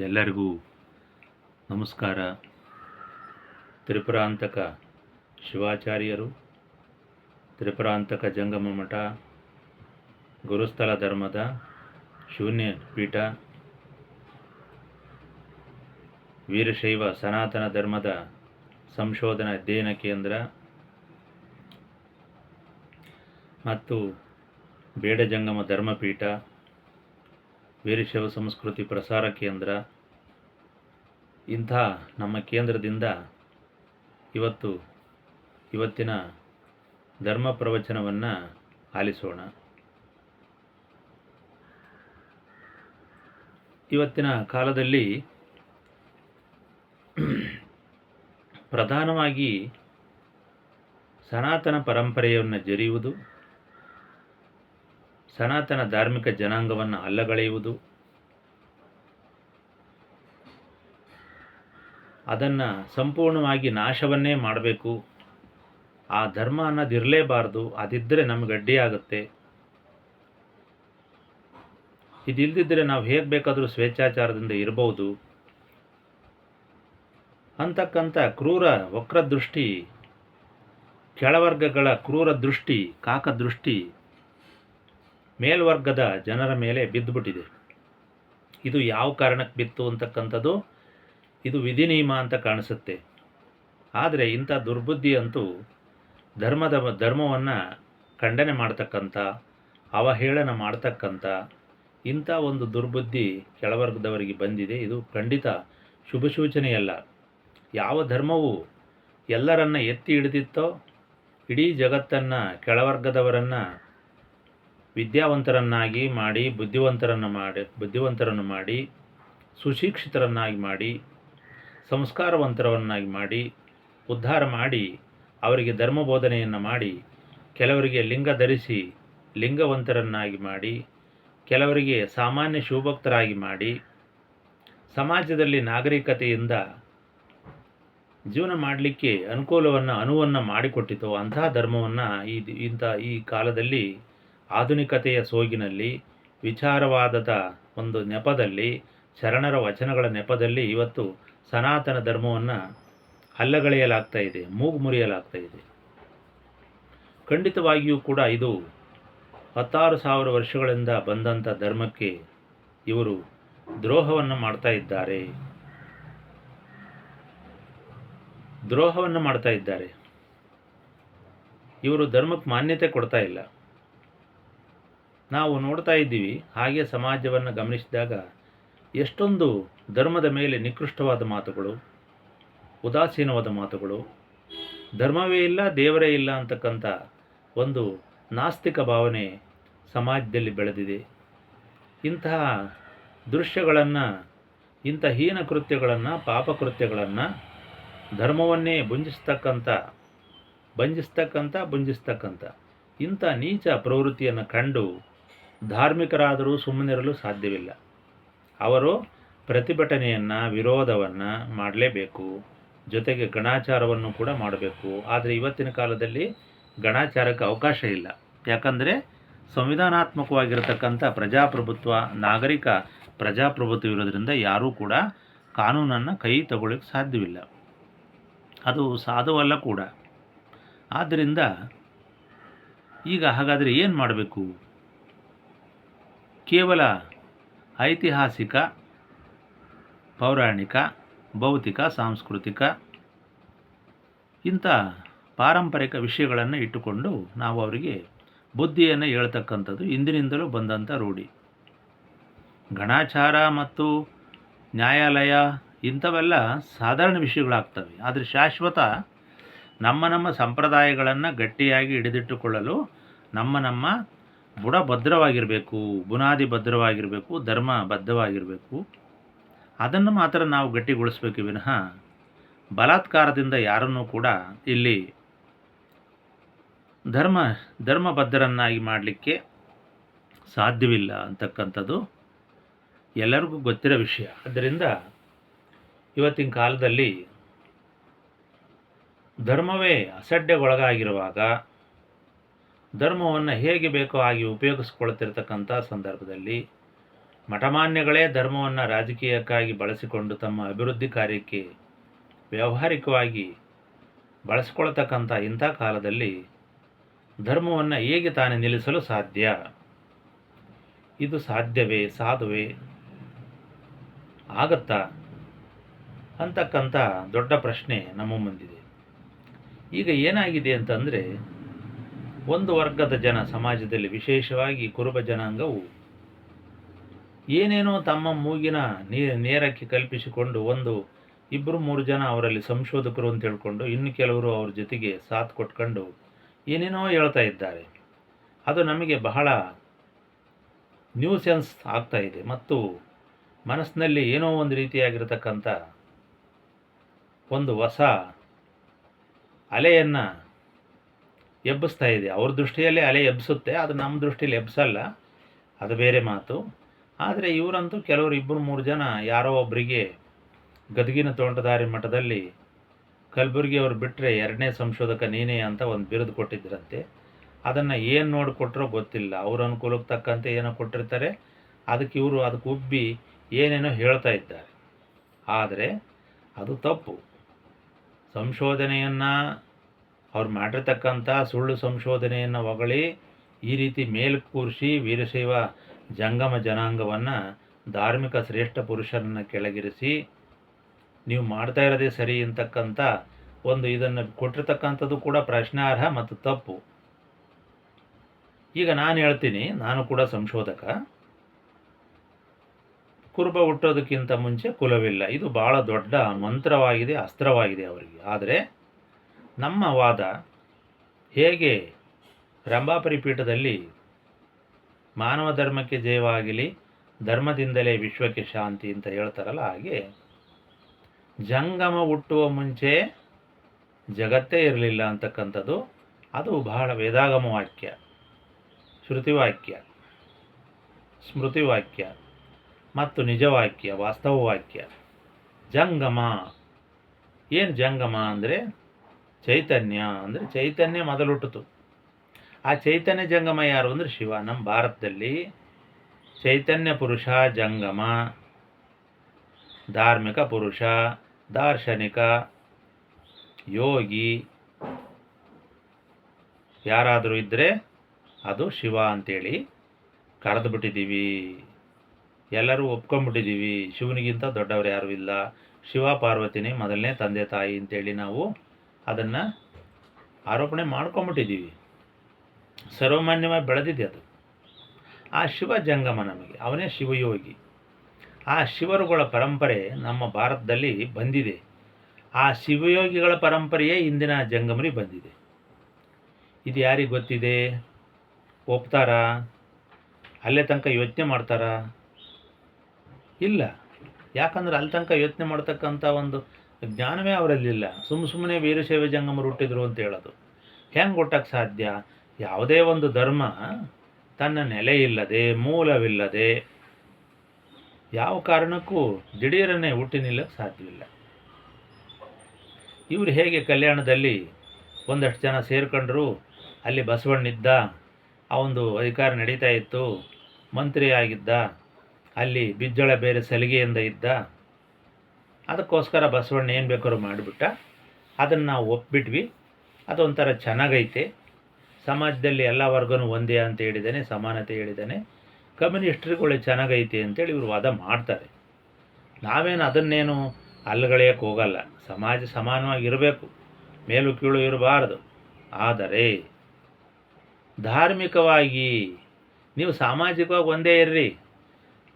ಎಲ್ಲರಿಗೂ ನಮಸ್ಕಾರ. ತ್ರಿಪುರಾಂತಕ ಶಿವಾಚಾರ್ಯರು, ತ್ರಿಪುರಾಂತಕ ಜಂಗಮ ಮಠ, ಗುರುಸ್ಥಳ ಧರ್ಮದ ಶೂನ್ಯ ಪೀಠ, ವೀರಶೈವ ಸನಾತನ ಧರ್ಮದ ಸಂಶೋಧನಾ ಅಧ್ಯಯನ ಕೇಂದ್ರ ಮತ್ತು ಬೇಡಜಂಗಮ ಧರ್ಮಪೀಠ, ವೀರಶೈವ ಸಂಸ್ಕೃತಿ ಪ್ರಸಾರ ಕೇಂದ್ರ, ಇಂಥ ನಮ್ಮ ಕೇಂದ್ರದಿಂದ ಇವತ್ತಿನ ಧರ್ಮ ಪ್ರವಚನವನ್ನು ಆಲಿಸೋಣ. ಇವತ್ತಿನ ಕಾಲದಲ್ಲಿ ಪ್ರಧಾನವಾಗಿ ಸನಾತನ ಪರಂಪರೆಯನ್ನು ಜರಿಯುವುದು, ಸನಾತನ ಧಾರ್ಮಿಕ ಜನಾಂಗವನ್ನು ಅಲ್ಲಗಳೆಯುವುದು, ಅದನ್ನು ಸಂಪೂರ್ಣವಾಗಿ ನಾಶವನ್ನೇ ಮಾಡಬೇಕು, ಆ ಧರ್ಮ ಅನ್ನೋದಿರಲೇಬಾರ್ದು, ಅದಿದ್ದರೆ ನಮಗೆ ಅಡ್ಡಿಯಾಗುತ್ತೆ, ಇದಿಲ್ಲದಿದ್ದರೆ ನಾವು ಹೇಗೆ ಬೇಕಾದರೂ ಸ್ವೇಚ್ಛಾಚಾರದಿಂದ ಇರಬಹುದು ಅಂತಕ್ಕಂಥ ಕ್ರೂರ ವಕ್ರದೃಷ್ಟಿ, ಕೆಳವರ್ಗಗಳ ಕ್ರೂರ ದೃಷ್ಟಿ, ಕಾಕದೃಷ್ಟಿ ಮೇಲ್ವರ್ಗದ ಜನರ ಮೇಲೆ ಬಿದ್ದುಬಿಟ್ಟಿದೆ. ಇದು ಯಾವ ಕಾರಣಕ್ಕೆ ಬಿತ್ತು ಅಂತಕ್ಕಂಥದ್ದು ಇದು ವಿಧಿ ನಿಯಮ ಅಂತ ಕಾಣಿಸುತ್ತೆ. ಆದರೆ ಇಂಥ ದುರ್ಬುದ್ಧಿ ಅಂತೂ ಧರ್ಮವನ್ನು ಖಂಡನೆ ಮಾಡ್ತಕ್ಕಂಥ, ಅವಹೇಳನ ಮಾಡ್ತಕ್ಕಂಥ ಇಂಥ ಒಂದು ದುರ್ಬುದ್ಧಿ ಕೆಳವರ್ಗದವರಿಗೆ ಬಂದಿದೆ. ಇದು ಖಂಡಿತ ಶುಭ ಸೂಚನೆಯಲ್ಲ. ಯಾವ ಧರ್ಮವು ಎಲ್ಲರನ್ನ ಎತ್ತಿ ಹಿಡಿದಿತ್ತೋ, ಇಡೀ ಜಗತ್ತನ್ನು ಕೆಳವರ್ಗದವರನ್ನು ವಿದ್ಯಾವಂತರನ್ನಾಗಿ ಮಾಡಿ ಬುದ್ಧಿವಂತರನ್ನು ಮಾಡಿ ಸುಶಿಕ್ಷಿತರನ್ನಾಗಿ ಮಾಡಿ ಸಂಸ್ಕಾರವಂತರನ್ನಾಗಿ ಮಾಡಿ ಉದ್ಧಾರ ಮಾಡಿ ಅವರಿಗೆ ಧರ್ಮ ಬೋಧನೆಯನ್ನು ಮಾಡಿ, ಕೆಲವರಿಗೆ ಲಿಂಗ ಧರಿಸಿ ಲಿಂಗವಂತರನ್ನಾಗಿ ಮಾಡಿ, ಕೆಲವರಿಗೆ ಸಾಮಾನ್ಯ ಶಿವಭಕ್ತರಾಗಿ ಮಾಡಿ, ಸಮಾಜದಲ್ಲಿ ನಾಗರಿಕತೆಯಿಂದ ಜೀವನ ಮಾಡಲಿಕ್ಕೆ ಅನುವನ್ನು ಮಾಡಿಕೊಟ್ಟಿತು. ಅಂತಹ ಧರ್ಮವನ್ನು ಈ ಕಾಲದಲ್ಲಿ ಆಧುನಿಕತೆಯ ಸೋಗಿನಲ್ಲಿ, ವಿಚಾರವಾದದ ಒಂದು ನೆಪದಲ್ಲಿ, ಶರಣರ ವಚನಗಳ ನೆಪದಲ್ಲಿ ಇವತ್ತು ಸನಾತನ ಧರ್ಮವನ್ನು ಅಲ್ಲಗಳೆಯಲಾಗ್ತಾ ಇದೆ, ಮೂಗು ಮುರಿಯಲಾಗ್ತಾ ಇದೆ. ಖಂಡಿತವಾಗಿಯೂ ಕೂಡ ಇದು 16,000 ವರ್ಷಗಳಿಂದ ಬಂದಂಥ ಧರ್ಮಕ್ಕೆ ಇವರು ದ್ರೋಹವನ್ನು ಮಾಡ್ತಾ ಇದ್ದಾರೆ. ಇವರು ಧರ್ಮಕ್ಕೆ ಮಾನ್ಯತೆ ಕೊಡ್ತಾ ಇಲ್ಲ. ನಾವು ನೋಡ್ತಾ ಇದ್ದೀವಿ. ಹಾಗೆ ಸಮಾಜವನ್ನು ಗಮನಿಸಿದಾಗ ಎಷ್ಟೊಂದು ಧರ್ಮದ ಮೇಲೆ ನಿಕೃಷ್ಟವಾದ ಮಾತುಗಳು, ಉದಾಸೀನವಾದ ಮಾತುಗಳು, ಧರ್ಮವೇ ಇಲ್ಲ ದೇವರೇ ಇಲ್ಲ ಅಂತಕ್ಕಂಥ ಒಂದು ನಾಸ್ತಿಕ ಭಾವನೆ ಸಮಾಜದಲ್ಲಿ ಬೆಳೆದಿದೆ. ಇಂತಹ ದೃಶ್ಯಗಳನ್ನು, ಇಂಥ ಹೀನ ಕೃತ್ಯಗಳನ್ನು, ಪಾಪಕೃತ್ಯಗಳನ್ನು, ಧರ್ಮವನ್ನೇ ಭಂಜಿಸ್ತಕ್ಕಂಥ ಇಂಥ ನೀಚ ಪ್ರವೃತ್ತಿಯನ್ನು ಕಂಡು ಧಾರ್ಮಿಕರಾದರೂ ಸುಮ್ಮನಿರಲು ಸಾಧ್ಯವಿಲ್ಲ. ಅವರು ಪ್ರತಿಭಟನೆಯನ್ನು, ವಿರೋಧವನ್ನು ಮಾಡಲೇಬೇಕು, ಜೊತೆಗೆ ಗಣಾಚಾರವನ್ನು ಕೂಡ ಮಾಡಬೇಕು. ಆದರೆ ಇವತ್ತಿನ ಕಾಲದಲ್ಲಿ ಗಣಾಚಾರಕ್ಕೆ ಅವಕಾಶ ಇಲ್ಲ. ಯಾಕಂದರೆ ಸಂವಿಧಾನಾತ್ಮಕವಾಗಿರತಕ್ಕಂಥ ಪ್ರಜಾಪ್ರಭುತ್ವ, ನಾಗರಿಕ ಪ್ರಜಾಪ್ರಭುತ್ವ ಇರೋದ್ರಿಂದ ಯಾರೂ ಕೂಡ ಕಾನೂನನ್ನು ಕೈ ತಗೊಳ್ಳೋಕ್ಕೆ ಸಾಧ್ಯವಿಲ್ಲ. ಅದು ಸಾಧುವಲ್ಲ ಕೂಡ. ಆದ್ದರಿಂದ ಈಗ ಹಾಗಾದರೆ ಏನು ಮಾಡಬೇಕು? ಕೇವಲ ಐತಿಹಾಸಿಕ, ಪೌರಾಣಿಕ, ಭೌತಿಕ, ಸಾಂಸ್ಕೃತಿಕ ಇಂಥ ಪಾರಂಪರಿಕ ವಿಷಯಗಳನ್ನು ಇಟ್ಟುಕೊಂಡು ನಾವು ಅವರಿಗೆ ಬುದ್ಧಿಯನ್ನು ಹೇಳ್ತಕ್ಕಂಥದ್ದು ಇಂದಿನಿಂದಲೂ ಬಂದಂಥ ರೂಢಿ. ಗಣಾಚಾರ ಮತ್ತು ನ್ಯಾಯಾಲಯ ಇಂಥವೆಲ್ಲ ಸಾಧಾರಣ ವಿಷಯಗಳಾಗ್ತವೆ. ಆದರೆ ಶಾಶ್ವತ ನಮ್ಮ ಸಂಪ್ರದಾಯಗಳನ್ನು ಗಟ್ಟಿಯಾಗಿ ಹಿಡಿದಿಟ್ಟುಕೊಳ್ಳಲು ನಮ್ಮ ಬುಡ ಭದ್ರವಾಗಿರಬೇಕು, ಬುನಾದಿ ಭದ್ರವಾಗಿರಬೇಕು, ಧರ್ಮ ಬದ್ಧವಾಗಿರಬೇಕು. ಅದನ್ನು ಮಾತ್ರ ನಾವು ಗಟ್ಟಿಗೊಳಿಸಬೇಕು ವಿನಃ ಬಲಾತ್ಕಾರದಿಂದ ಯಾರನ್ನೂ ಕೂಡ ಇಲ್ಲಿ ಧರ್ಮಬದ್ಧರನ್ನಾಗಿ ಮಾಡಲಿಕ್ಕೆ ಸಾಧ್ಯವಿಲ್ಲ ಅಂತಕ್ಕಂಥದ್ದು ಎಲ್ಲರಿಗೂ ಗೊತ್ತಿರೋ ವಿಷಯ. ಆದ್ದರಿಂದ ಇವತ್ತಿನ ಕಾಲದಲ್ಲಿ ಧರ್ಮವೇ ಅಸಡ್ಡೆಗೊಳಗಾಗಿರುವಾಗ, ಧರ್ಮವನ್ನು ಹೇಗೆ ಬೇಕೋ ಹಾಗೆ ಉಪಯೋಗಿಸ್ಕೊಳ್ತಿರ್ತಕ್ಕಂಥ ಸಂದರ್ಭದಲ್ಲಿ ಮಠಮಾನ್ಯಗಳೇ ಧರ್ಮವನ್ನು ರಾಜಕೀಯಕ್ಕಾಗಿ ಬಳಸಿಕೊಂಡು ತಮ್ಮ ಅಭಿವೃದ್ಧಿ ಕಾರ್ಯಕ್ಕೆ ವ್ಯಾವಹಾರಿಕವಾಗಿ ಬಳಸಿಕೊಳ್ತಕ್ಕಂಥ ಇಂಥ ಕಾಲದಲ್ಲಿ ಧರ್ಮವನ್ನು ಹೇಗೆ ತಾನೇ ನಿಲ್ಲಿಸಲು ಸಾಧ್ಯ? ಇದು ಸಾಧ್ಯವೇ, ಸಾಧುವೇ, ಆಗತ್ತಾ ಅಂತಕ್ಕಂಥ ದೊಡ್ಡ ಪ್ರಶ್ನೆ ನಮ್ಮ ಮುಂದಿದೆ. ಈಗ ಏನಾಗಿದೆ ಅಂತಂದರೆ, ಒಂದು ವರ್ಗದ ಜನ ಸಮಾಜದಲ್ಲಿ, ವಿಶೇಷವಾಗಿ ಕುರುಬ ಜನಾಂಗವು ಏನೇನೋ ತಮ್ಮ ಮೂಗಿನ ನೇರಕ್ಕೆ ಕಲ್ಪಿಸಿಕೊಂಡು ಇಬ್ಬರು ಮೂರು ಜನ ಅವರಲ್ಲಿ ಸಂಶೋಧಕರು ಅಂತ ಹೇಳ್ಕೊಂಡು ಇನ್ನು ಕೆಲವರು ಅವ್ರ ಜೊತೆಗೆ ಸಾಥ್ ಕೊಟ್ಕೊಂಡು ಏನೇನೋ ಹೇಳ್ತಾ ಇದ್ದಾರೆ. ಅದು ನಮಗೆ ಬಹಳ ನ್ಯೂಸೆನ್ಸ್ ಆಗ್ತಾ ಇದೆ ಮತ್ತು ಮನಸ್ಸಿನಲ್ಲಿ ಏನೋ ಒಂದು ರೀತಿಯಾಗಿರತಕ್ಕಂಥ ಒಂದು ಹೊಸ ಅಲೆಯನ್ನು ಎಬ್ಬಿಸ್ತಾ ಇದೆ. ಅವ್ರ ದೃಷ್ಟಿಯಲ್ಲಿ ಅಲೆ ಎಬ್ಬಿಸುತ್ತೆ, ಅದು ನಮ್ಮ ದೃಷ್ಟಿಯಲ್ಲಿ ಎಬ್ಬಿಸಲ್ಲ, ಅದು ಬೇರೆ ಮಾತು. ಆದರೆ ಇವರಂತೂ ಕೆಲವರು ಇಬ್ಬರು ಮೂರು ಜನ ಯಾರೋ ಒಬ್ಬರಿಗೆ ಗದಗಿನ ತೋಂಟದಾರಿ ಮಠದಲ್ಲಿ ಕಲಬುರ್ಗಿ ಅವ್ರು ಬಿಟ್ಟರೆ ಎರಡನೇ ಸಂಶೋಧಕ ನೀನೇ ಅಂತ ಒಂದು ಬಿರುದು ಕೊಟ್ಟಿದ್ದರಂತೆ. ಅದನ್ನು ಏನು ನೋಡಿಕೊಟ್ರೋ ಗೊತ್ತಿಲ್ಲ, ಅವ್ರ ಅನುಕೂಲಕ್ಕೆ ತಕ್ಕಂತೆ ಏನೋ ಕೊಟ್ಟಿರ್ತಾರೆ, ಅದಕ್ಕೆ ಉಬ್ಬಿ ಏನೇನೋ ಹೇಳ್ತಾ ಇದ್ದಾರೆ. ಆದರೆ ಅದು ತಪ್ಪು. ಸಂಶೋಧನೆಯನ್ನು ಅವ್ರು ಮಾಡಿರ್ತಕ್ಕಂಥ ಸುಳ್ಳು ಸಂಶೋಧನೆಯನ್ನು ಹೊಗಳಿ ಈ ರೀತಿ ಮೇಲು ಕೂರಿಸಿ ವೀರಶೈವ ಜಂಗಮ ಜನಾಂಗವನ್ನು ಧಾರ್ಮಿಕ ಶ್ರೇಷ್ಠ ಪುರುಷರನ್ನು ಕೆಳಗಿರಿಸಿ ನೀವು ಮಾಡ್ತಾ ಇರೋದೇ ಸರಿ ಅಂತಕ್ಕಂಥ ಇದನ್ನು ಕೊಟ್ಟಿರ್ತಕ್ಕಂಥದ್ದು ಕೂಡ ಪ್ರಶ್ನಾರ್ಹ ಮತ್ತು ತಪ್ಪು. ಈಗ ನಾನು ಹೇಳ್ತೀನಿ, ನಾನು ಕೂಡ ಸಂಶೋಧಕ. ಕುರುಬ ಹುಟ್ಟೋದಕ್ಕಿಂತ ಮುಂಚೆ ಕುಲವಿಲ್ಲ, ಇದು ಭಾಳ ದೊಡ್ಡ ಮಂತ್ರವಾಗಿದೆ, ಅಸ್ತ್ರವಾಗಿದೆ ಅವರಿಗೆ. ಆದರೆ ನಮ್ಮ ವಾದ ಹೇಗೆ ರಂಭಾಪುರಿ ಪೀಠದಲ್ಲಿ ಮಾನವ ಧರ್ಮಕ್ಕೆ ಜಯವಾಗಲಿ, ಧರ್ಮದಿಂದಲೇ ವಿಶ್ವಕ್ಕೆ ಶಾಂತಿ ಅಂತ ಹೇಳ್ತಾರಲ್ಲ, ಹಾಗೆ ಜಂಗಮ ಹುಟ್ಟುವ ಮುಂಚೆ ಜಗತ್ತೇ ಇರಲಿಲ್ಲ ಅಂತಕ್ಕಂಥದ್ದು ಅದು ಬಹಳ ವೇದಾಗಮ ವಾಕ್ಯ, ಶ್ರುತಿವಾಕ್ಯ, ಸ್ಮೃತಿವಾಕ್ಯ ಮತ್ತು ನಿಜವಾಕ್ಯ, ವಾಸ್ತವ ವಾಕ್ಯ. ಜಂಗಮ ಏನು? ಜಂಗಮ ಅಂದರೆ ಚೈತನ್ಯ, ಅಂದರೆ ಚೈತನ್ಯ ಮೊದಲುಟ್ಟಿತು. ಆ ಚೈತನ್ಯ ಜಂಗಮ ಯಾರು ಅಂದರೆ ಶಿವ. ನಮ್ಮ ಭಾರತದಲ್ಲಿ ಚೈತನ್ಯ ಪುರುಷ ಜಂಗಮ, ಧಾರ್ಮಿಕ ಪುರುಷ, ದಾರ್ಶನಿಕ, ಯೋಗಿ ಯಾರಾದರೂ ಇದ್ದರೆ ಅದು ಶಿವ ಅಂತೇಳಿ ಕರೆದು ಬಿಟ್ಟಿದ್ದೀವಿ. ಎಲ್ಲರೂ ಒಪ್ಕೊಂಡ್ಬಿಟ್ಟಿದ್ದೀವಿ, ಶಿವನಿಗಿಂತ ದೊಡ್ಡವರು ಯಾರೂ ಇಲ್ಲ, ಶಿವ ಪಾರ್ವತಿನೇ ಮೊದಲನೇ ತಂದೆ ತಾಯಿ ಅಂತೇಳಿ ನಾವು ಅದನ್ನು ಆರೋಪಣೆ ಮಾಡ್ಕೊಂಬಿಟ್ಟಿದ್ದೀವಿ. ಸರ್ವಮಾನ್ಯವಾಗಿ ಬೆಳೆದಿದೆ ಅದು. ಆ ಶಿವ ಜಂಗಮ ನಮಗೆ, ಅವನೇ ಶಿವಯೋಗಿ. ಆ ಶಿವರುಗಳ ಪರಂಪರೆ ನಮ್ಮ ಭಾರತದಲ್ಲಿ ಬಂದಿದೆ. ಆ ಶಿವಯೋಗಿಗಳ ಪರಂಪರೆಯೇ ಇಂದಿನ ಜಂಗಮರಿಗೆ ಬಂದಿದೆ. ಇದು ಯಾರಿಗೆ ಗೊತ್ತಿದೆ? ಒಪ್ತಾರಾ? ಅಲ್ಲೇ ತನಕ ಯೋಚನೆ ಮಾಡ್ತಾರಾ? ಇಲ್ಲ. ಯಾಕಂದ್ರೆ ಅಲ್ಲಿ ತನಕ ಯೋಚನೆ ಮಾಡ್ತಕ್ಕಂಥ ಒಂದು ಜ್ಞಾನವೇ ಅವರಲ್ಲಿಲ್ಲ. ಸುಮ್ಮನೆ ವೀರಶೈವ ಜಂಗಮರು ಹುಟ್ಟಿದ್ರು ಅಂತ ಹೇಳೋದು ಹೆಂಗೆ ಹುಟ್ಟಕ್ಕೆ ಸಾಧ್ಯ? ಯಾವುದೇ ಒಂದು ಧರ್ಮ ತನ್ನ ನೆಲೆ ಇಲ್ಲದೆ, ಮೂಲವಿಲ್ಲದೆ ಯಾವ ಕಾರಣಕ್ಕೂ ದಿಢೀರನ್ನೇ ಹುಟ್ಟಿ ನಿಲ್ಲಕ್ಕೆ ಸಾಧ್ಯವಿಲ್ಲ. ಇವರು ಹೇಗೆ ಕಲ್ಯಾಣದಲ್ಲಿ ಒಂದಷ್ಟು ಜನ ಸೇರ್ಕೊಂಡ್ರು, ಅಲ್ಲಿ ಬಸವಣ್ಣಿದ್ದ, ಆ ಒಂದು ಅಧಿಕಾರ ನಡೀತಾ ಇತ್ತು, ಮಂತ್ರಿ ಆಗಿದ್ದ, ಅಲ್ಲಿ ಬಿಜ್ಜಳ ಬೇರೆ ಸಲಿಗೆಯಿಂದ ಇದ್ದ, ಅದಕ್ಕೋಸ್ಕರ ಬಸವಣ್ಣ ಏನು ಬೇಕಾದ್ರೂ ಮಾಡಿಬಿಟ್ಟ. ಅದನ್ನು ನಾವು ಒಪ್ಪಿಬಿಟ್ವಿ. ಅದೊಂಥರ ಚೆನ್ನಾಗೈತೆ, ಸಮಾಜದಲ್ಲಿ ಎಲ್ಲ ವರ್ಗನೂ ಒಂದೇ ಅಂತ ಹೇಳಿದ್ದಾನೆ, ಸಮಾನತೆ ಹೇಳಿದ್ದಾನೆ, ಕಮ್ಯುನಿಸ್ಟ್ರುಗಳು ಚೆನ್ನಾಗೈತೆ ಅಂತೇಳಿ ಇವರು ವಾದ ಮಾಡ್ತಾರೆ. ನಾವೇನು ಅದನ್ನೇನು ಅಲ್ಲಗಳೆಯೋಕ್ಕೆ ಹೋಗಲ್ಲ. ಸಮಾಜ ಸಮಾನವಾಗಿರಬೇಕು, ಮೇಲು ಕೀಳು ಇರಬಾರ್ದು. ಆದರೆ ಧಾರ್ಮಿಕವಾಗಿ ನೀವು ಸಾಮಾಜಿಕವಾಗಿ ಒಂದೇ ಇರ್ರಿ.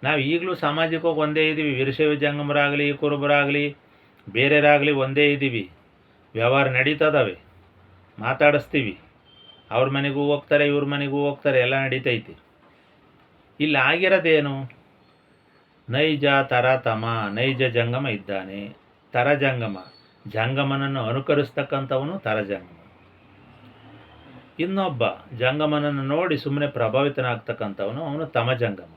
ನಾವು ಈಗಲೂ ಸಾಮಾಜಿಕವಾಗಿ ಒಂದೇ ಇದ್ದೀವಿ. ವೀರಶೈವ ಜಂಗಮರಾಗಲಿ, ಕುರುಬರಾಗಲಿ, ಬೇರೆಯವರಾಗಲಿ ಒಂದೇ ಇದ್ದೀವಿ. ವ್ಯವಹಾರ ನಡೀತದವೆ, ಮಾತಾಡಿಸ್ತೀವಿ. ಅವ್ರ ಮನೆಗೂ ಹೋಗ್ತಾರೆ, ಇವ್ರ ಮನೆಗೂ ಹೋಗ್ತಾರೆ, ಎಲ್ಲ ನಡೀತೈತಿ. ಇಲ್ಲಿ ಆಗಿರೋದೇನು? ನೈಜ ತರತಮ, ನೈಜ ಜಂಗಮ ಇದ್ದಾನೆ, ತರಜಂಗಮ, ಜಂಗಮನನ್ನು ಅನುಕರಿಸ್ತಕ್ಕಂಥವನು ತರಜಂಗಮ. ಇನ್ನೊಬ್ಬ ಜಂಗಮನನ್ನು ನೋಡಿ ಸುಮ್ಮನೆ ಪ್ರಭಾವಿತನಾಗ್ತಕ್ಕಂಥವನು ಅವನು ತಮಜಂಗಮ.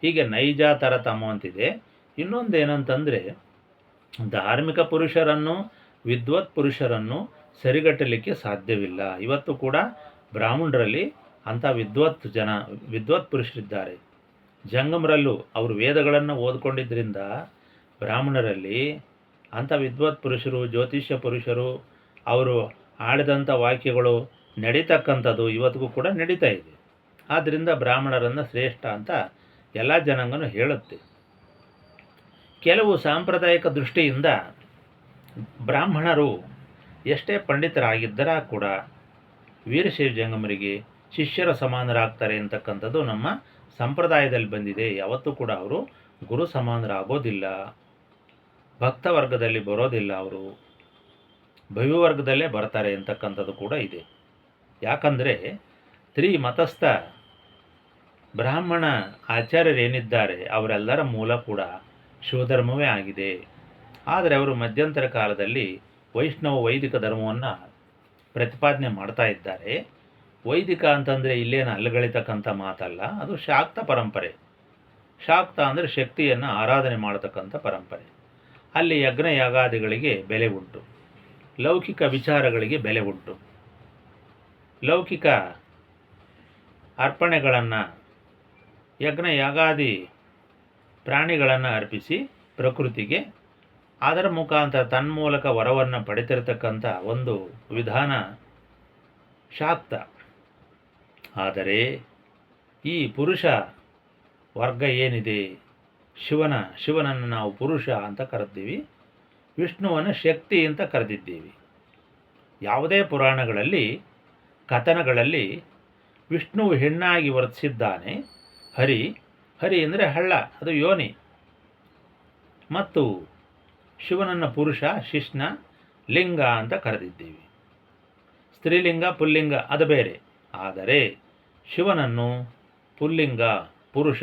ಹೀಗೆ ನೈಜ ತರತಮ ಅಂತಿದೆ. ಇನ್ನೊಂದು ಏನಂತಂದರೆ, ಧಾರ್ಮಿಕ ಪುರುಷರನ್ನು, ವಿದ್ವತ್ ಪುರುಷರನ್ನು ಸರಿಗಟ್ಟಲಿಕ್ಕೆ ಸಾಧ್ಯವಿಲ್ಲ. ಇವತ್ತು ಕೂಡ ಬ್ರಾಹ್ಮಣರಲ್ಲಿ ಅಂಥ ವಿದ್ವತ್ ಪುರುಷರಿದ್ದಾರೆ. ಜಂಗಮರಲ್ಲೂ ಅವರು ವೇದಗಳನ್ನು ಓದ್ಕೊಂಡಿದ್ದರಿಂದ ಬ್ರಾಹ್ಮಣರಲ್ಲಿ ಅಂಥ ವಿದ್ವತ್ ಪುರುಷರು, ಜ್ಯೋತಿಷ್ಯ ಪುರುಷರು, ಅವರು ಆಡಿದಂಥ ವಾಕ್ಯಗಳು ನಡೀತಕ್ಕಂಥದ್ದು ಇವತ್ತಿಗೂ ಕೂಡ ನಡೀತಾ ಇದೆ. ಆದ್ದರಿಂದ ಬ್ರಾಹ್ಮಣರನ್ನು ಶ್ರೇಷ್ಠ ಅಂತ ಎಲ್ಲ ಜನಾಂಗನೂ ಹೇಳುತ್ತೆ. ಕೆಲವು ಸಾಂಪ್ರದಾಯಿಕ ದೃಷ್ಟಿಯಿಂದ ಬ್ರಾಹ್ಮಣರು ಎಷ್ಟೇ ಪಂಡಿತರಾಗಿದ್ದರ ಕೂಡ ವೀರಶೈವ ಜಂಗಮರಿಗೆ ಶಿಷ್ಯರ ಸಮಾನರಾಗ್ತಾರೆ ಅಂತಕ್ಕಂಥದ್ದು ನಮ್ಮ ಸಂಪ್ರದಾಯದಲ್ಲಿ ಬಂದಿದೆ. ಯಾವತ್ತೂ ಕೂಡ ಅವರು ಗುರು ಸಮಾನರಾಗೋದಿಲ್ಲ, ಭಕ್ತ ವರ್ಗದಲ್ಲಿ ಬರೋದಿಲ್ಲ, ಅವರು ಭವ್ಯವರ್ಗದಲ್ಲೇ ಬರ್ತಾರೆ ಅಂತಕ್ಕಂಥದ್ದು ಕೂಡ ಇದೆ. ಯಾಕಂದರೆ ತ್ರಿಮತಸ್ಥ ಬ್ರಾಹ್ಮಣ ಆಚಾರ್ಯರೇನಿದ್ದಾರೆ ಅವರೆಲ್ಲರ ಮೂಲ ಕೂಡ ಶಿವಧರ್ಮವೇ ಆಗಿದೆ. ಆದರೆ ಅವರು ಮಧ್ಯಂತರ ಕಾಲದಲ್ಲಿ ವೈಷ್ಣವ ವೈದಿಕ ಧರ್ಮವನ್ನು ಪ್ರತಿಪಾದನೆ ಮಾಡ್ತಾ ಇದ್ದಾರೆ. ವೈದಿಕ ಅಂತಂದರೆ ಇಲ್ಲೇನು ಅಲ್ಲಗಳಿತಕ್ಕಂಥ ಮಾತಲ್ಲ, ಅದು ಶಾಕ್ತ ಪರಂಪರೆ. ಶಾಕ್ತ ಅಂದರೆ ಶಕ್ತಿಯನ್ನು ಆರಾಧನೆ ಮಾಡತಕ್ಕಂಥ ಪರಂಪರೆ. ಅಲ್ಲಿ ಯಜ್ಞ ಯಾಗಾದಿಗಳಿಗೆ ಬೆಲೆ ಉಂಟು, ಲೌಕಿಕ ವಿಚಾರಗಳಿಗೆ ಬೆಲೆ ಉಂಟು. ಲೌಕಿಕ ಅರ್ಪಣೆಗಳನ್ನು, ಯಜ್ಞ ಯಾಗಾದಿ ಪ್ರಾಣಿಗಳನ್ನು ಅರ್ಪಿಸಿ ಪ್ರಕೃತಿಗೆ ಅದರ ಮುಖಾಂತರ ತನ್ಮೂಲಕ ವರವನ್ನು ಪಡೆತಿರತಕ್ಕಂಥ ಒಂದು ವಿಧಾನ ಶಾಕ್ತ. ಆದರೆ ಈ ಪುರುಷ ವರ್ಗ ಏನಿದೆ, ಶಿವನನ್ನು ನಾವು ಪುರುಷ ಅಂತ ಕರೆದಿದ್ದೀವಿ, ವಿಷ್ಣುವನ್ನು ಶಕ್ತಿ ಅಂತ ಕರೆದಿದ್ದೀವಿ. ಯಾವುದೇ ಪುರಾಣಗಳಲ್ಲಿ, ಕಥನಗಳಲ್ಲಿ ವಿಷ್ಣುವು ಹೆಣ್ಣಾಗಿ ವರ್ತಿಸಿದ್ದಾನೆ. ಹರಿ ಅಂದರೆ ಹಳ್ಳ, ಅದು ಯೋನಿ. ಮತ್ತು ಶಿವನನ್ನು ಪುರುಷ, ಶಿಷ್ಣ, ಲಿಂಗ ಅಂತ ಕರೆದಿದ್ದೀವಿ. ಸ್ತ್ರೀಲಿಂಗ, ಪುಲ್ಲಿಂಗ ಅದು ಬೇರೆ. ಆದರೆ ಶಿವನನ್ನು ಪುಲ್ಲಿಂಗ, ಪುರುಷ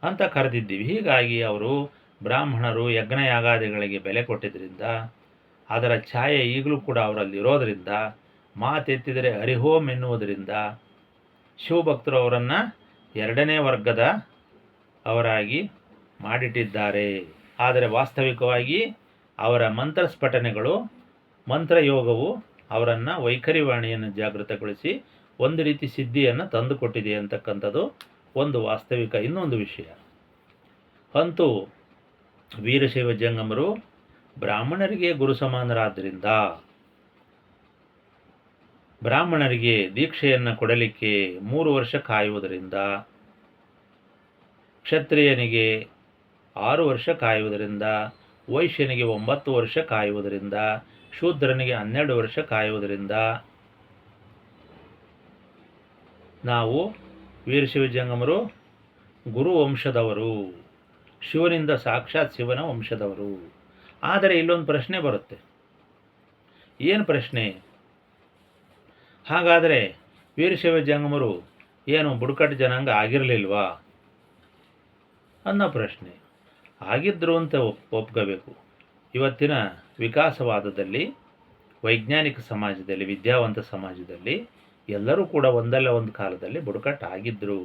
ಅಂತ ಕರೆದಿದ್ದೀವಿ. ಹೀಗಾಗಿ ಅವರು ಬ್ರಾಹ್ಮಣರು ಯಜ್ಞಯಾಗಾದಿಗಳಿಗೆ ಬೆಲೆ ಕೊಟ್ಟಿದ್ದರಿಂದ, ಅದರ ಛಾಯೆ ಈಗಲೂ ಕೂಡ ಅವರಲ್ಲಿ ಇರೋದರಿಂದ, ಮಾತೆತ್ತಿದರೆ ಹರಿಹೋಮ್ ಎನ್ನುವುದರಿಂದ ಶಿವಭಕ್ತರು ಅವರನ್ನು ಎರಡನೇ ವರ್ಗದ ಅವರಾಗಿ ಮಾಡಿಟ್ಟಿದ್ದಾರೆ. ಆದರೆ ವಾಸ್ತವಿಕವಾಗಿ ಅವರ ಮಂತ್ರಸ್ಫಟನೆಗಳು, ಮಂತ್ರಯೋಗವು ಅವರನ್ನು ವೈಖರಿವಾಣಿಯನ್ನು ಜಾಗೃತಗೊಳಿಸಿ ಒಂದು ರೀತಿ ಸಿದ್ಧಿಯನ್ನು ತಂದುಕೊಟ್ಟಿದೆ ಅಂತಕ್ಕಂಥದ್ದು ಒಂದು ವಾಸ್ತವಿಕ. ಇನ್ನೊಂದು ವಿಷಯ ಅಂತೂ ವೀರಶೈವ ಜಂಗಮರು ಬ್ರಾಹ್ಮಣರಿಗೆ ಗುರು ಸಮಾನರಾದ್ದರಿಂದ ಬ್ರಾಹ್ಮಣರಿಗೆ ದೀಕ್ಷೆಯನ್ನು ಕೊಡಲಿಕ್ಕೆ 3 ವರ್ಷ ಕಾಯುವುದರಿಂದ, ಕ್ಷತ್ರಿಯನಿಗೆ 6 ವರ್ಷ ಕಾಯುವುದರಿಂದ, ವೈಶ್ಯನಿಗೆ 9 ವರ್ಷ ಕಾಯುವುದರಿಂದ, ಶೂದ್ರನಿಗೆ 12 ವರ್ಷ ಕಾಯುವುದರಿಂದ ನಾವು ವೀರಶೈವ ಜಂಗಮರು ಗುರು ವಂಶದವರು, ಶಿವನಿಂದ ಸಾಕ್ಷಾತ್ ಶಿವನ ವಂಶದವರು. ಆದರೆ ಇಲ್ಲೊಂದು ಪ್ರಶ್ನೆ ಬರುತ್ತೆ. ಏನು ಪ್ರಶ್ನೆ? ಹಾಗಾದರೆ ವೀರಶೈವ ಜಂಗಮರು ಏನು ಬುಡಕಟ್ಟು ಜನಾಂಗ ಆಗಿರಲಿಲ್ವಾ ಅನ್ನೋ ಪ್ರಶ್ನೆ. ಆಗಿದ್ದರು ಅಂತ ಒಪ್ಕೋಬೇಕು. ಇವತ್ತಿನ ವಿಕಾಸವಾದದಲ್ಲಿ, ವೈಜ್ಞಾನಿಕ ಸಮಾಜದಲ್ಲಿ, ವಿದ್ಯಾವಂತ ಸಮಾಜದಲ್ಲಿ ಎಲ್ಲರೂ ಕೂಡ ಒಂದಲ್ಲ ಒಂದು ಕಾಲದಲ್ಲಿ ಬುಡಕಟ್ಟು ಆಗಿದ್ದರು.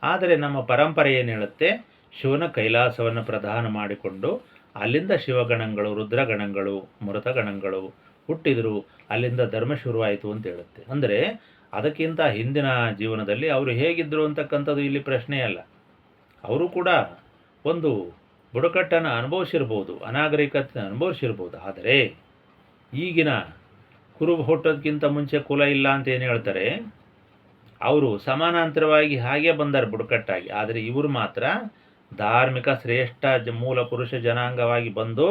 ಆದರೆ ನಮ್ಮ ಪರಂಪರೆ ಏನು ಹೇಳುತ್ತೆ, ಶಿವನ ಕೈಲಾಸವನ್ನು ಪ್ರಧಾನ ಮಾಡಿಕೊಂಡು ಅಲ್ಲಿಂದ ಶಿವಗಣಗಳು, ರುದ್ರಗಣಗಳು, ಮೃತಗಣಗಳು ಹುಟ್ಟಿದರು, ಅಲ್ಲಿಂದ ಧರ್ಮ ಶುರುವಾಯಿತು ಅಂತ ಹೇಳುತ್ತೆ. ಅಂದರೆ ಅದಕ್ಕಿಂತ ಹಿಂದಿನ ಜೀವನದಲ್ಲಿ ಅವರು ಹೇಗಿದ್ದರು ಅಂತಕ್ಕಂಥದ್ದು ಇಲ್ಲಿ ಪ್ರಶ್ನೆಯಲ್ಲ. ಅವರು ಕೂಡ ಒಂದು ಬುಡಕಟ್ಟನ್ನು ಅನುಭವಿಸಿರ್ಬೋದು, ಅನಾಗರಿಕತೆ ಅನುಭವಿಸಿರ್ಬೋದು. ಆದರೆ ಈಗಿನ ಕುರುಬ ಹುಟ್ಟೋದಕ್ಕಿಂತ ಮುಂಚೆ ಕುಲ ಇಲ್ಲ ಅಂತ ಏನು ಹೇಳ್ತಾರೆ, ಅವರು ಸಮಾನಾಂತರವಾಗಿ ಹಾಗೆ ಬಂದಾರೆ ಬುಡಕಟ್ಟಾಗಿ. ಆದರೆ ಇವರು ಮಾತ್ರ ಧಾರ್ಮಿಕ ಶ್ರೇಷ್ಠ ಮೂಲ ಪುರುಷ ಜನಾಂಗವಾಗಿ ಬಂದು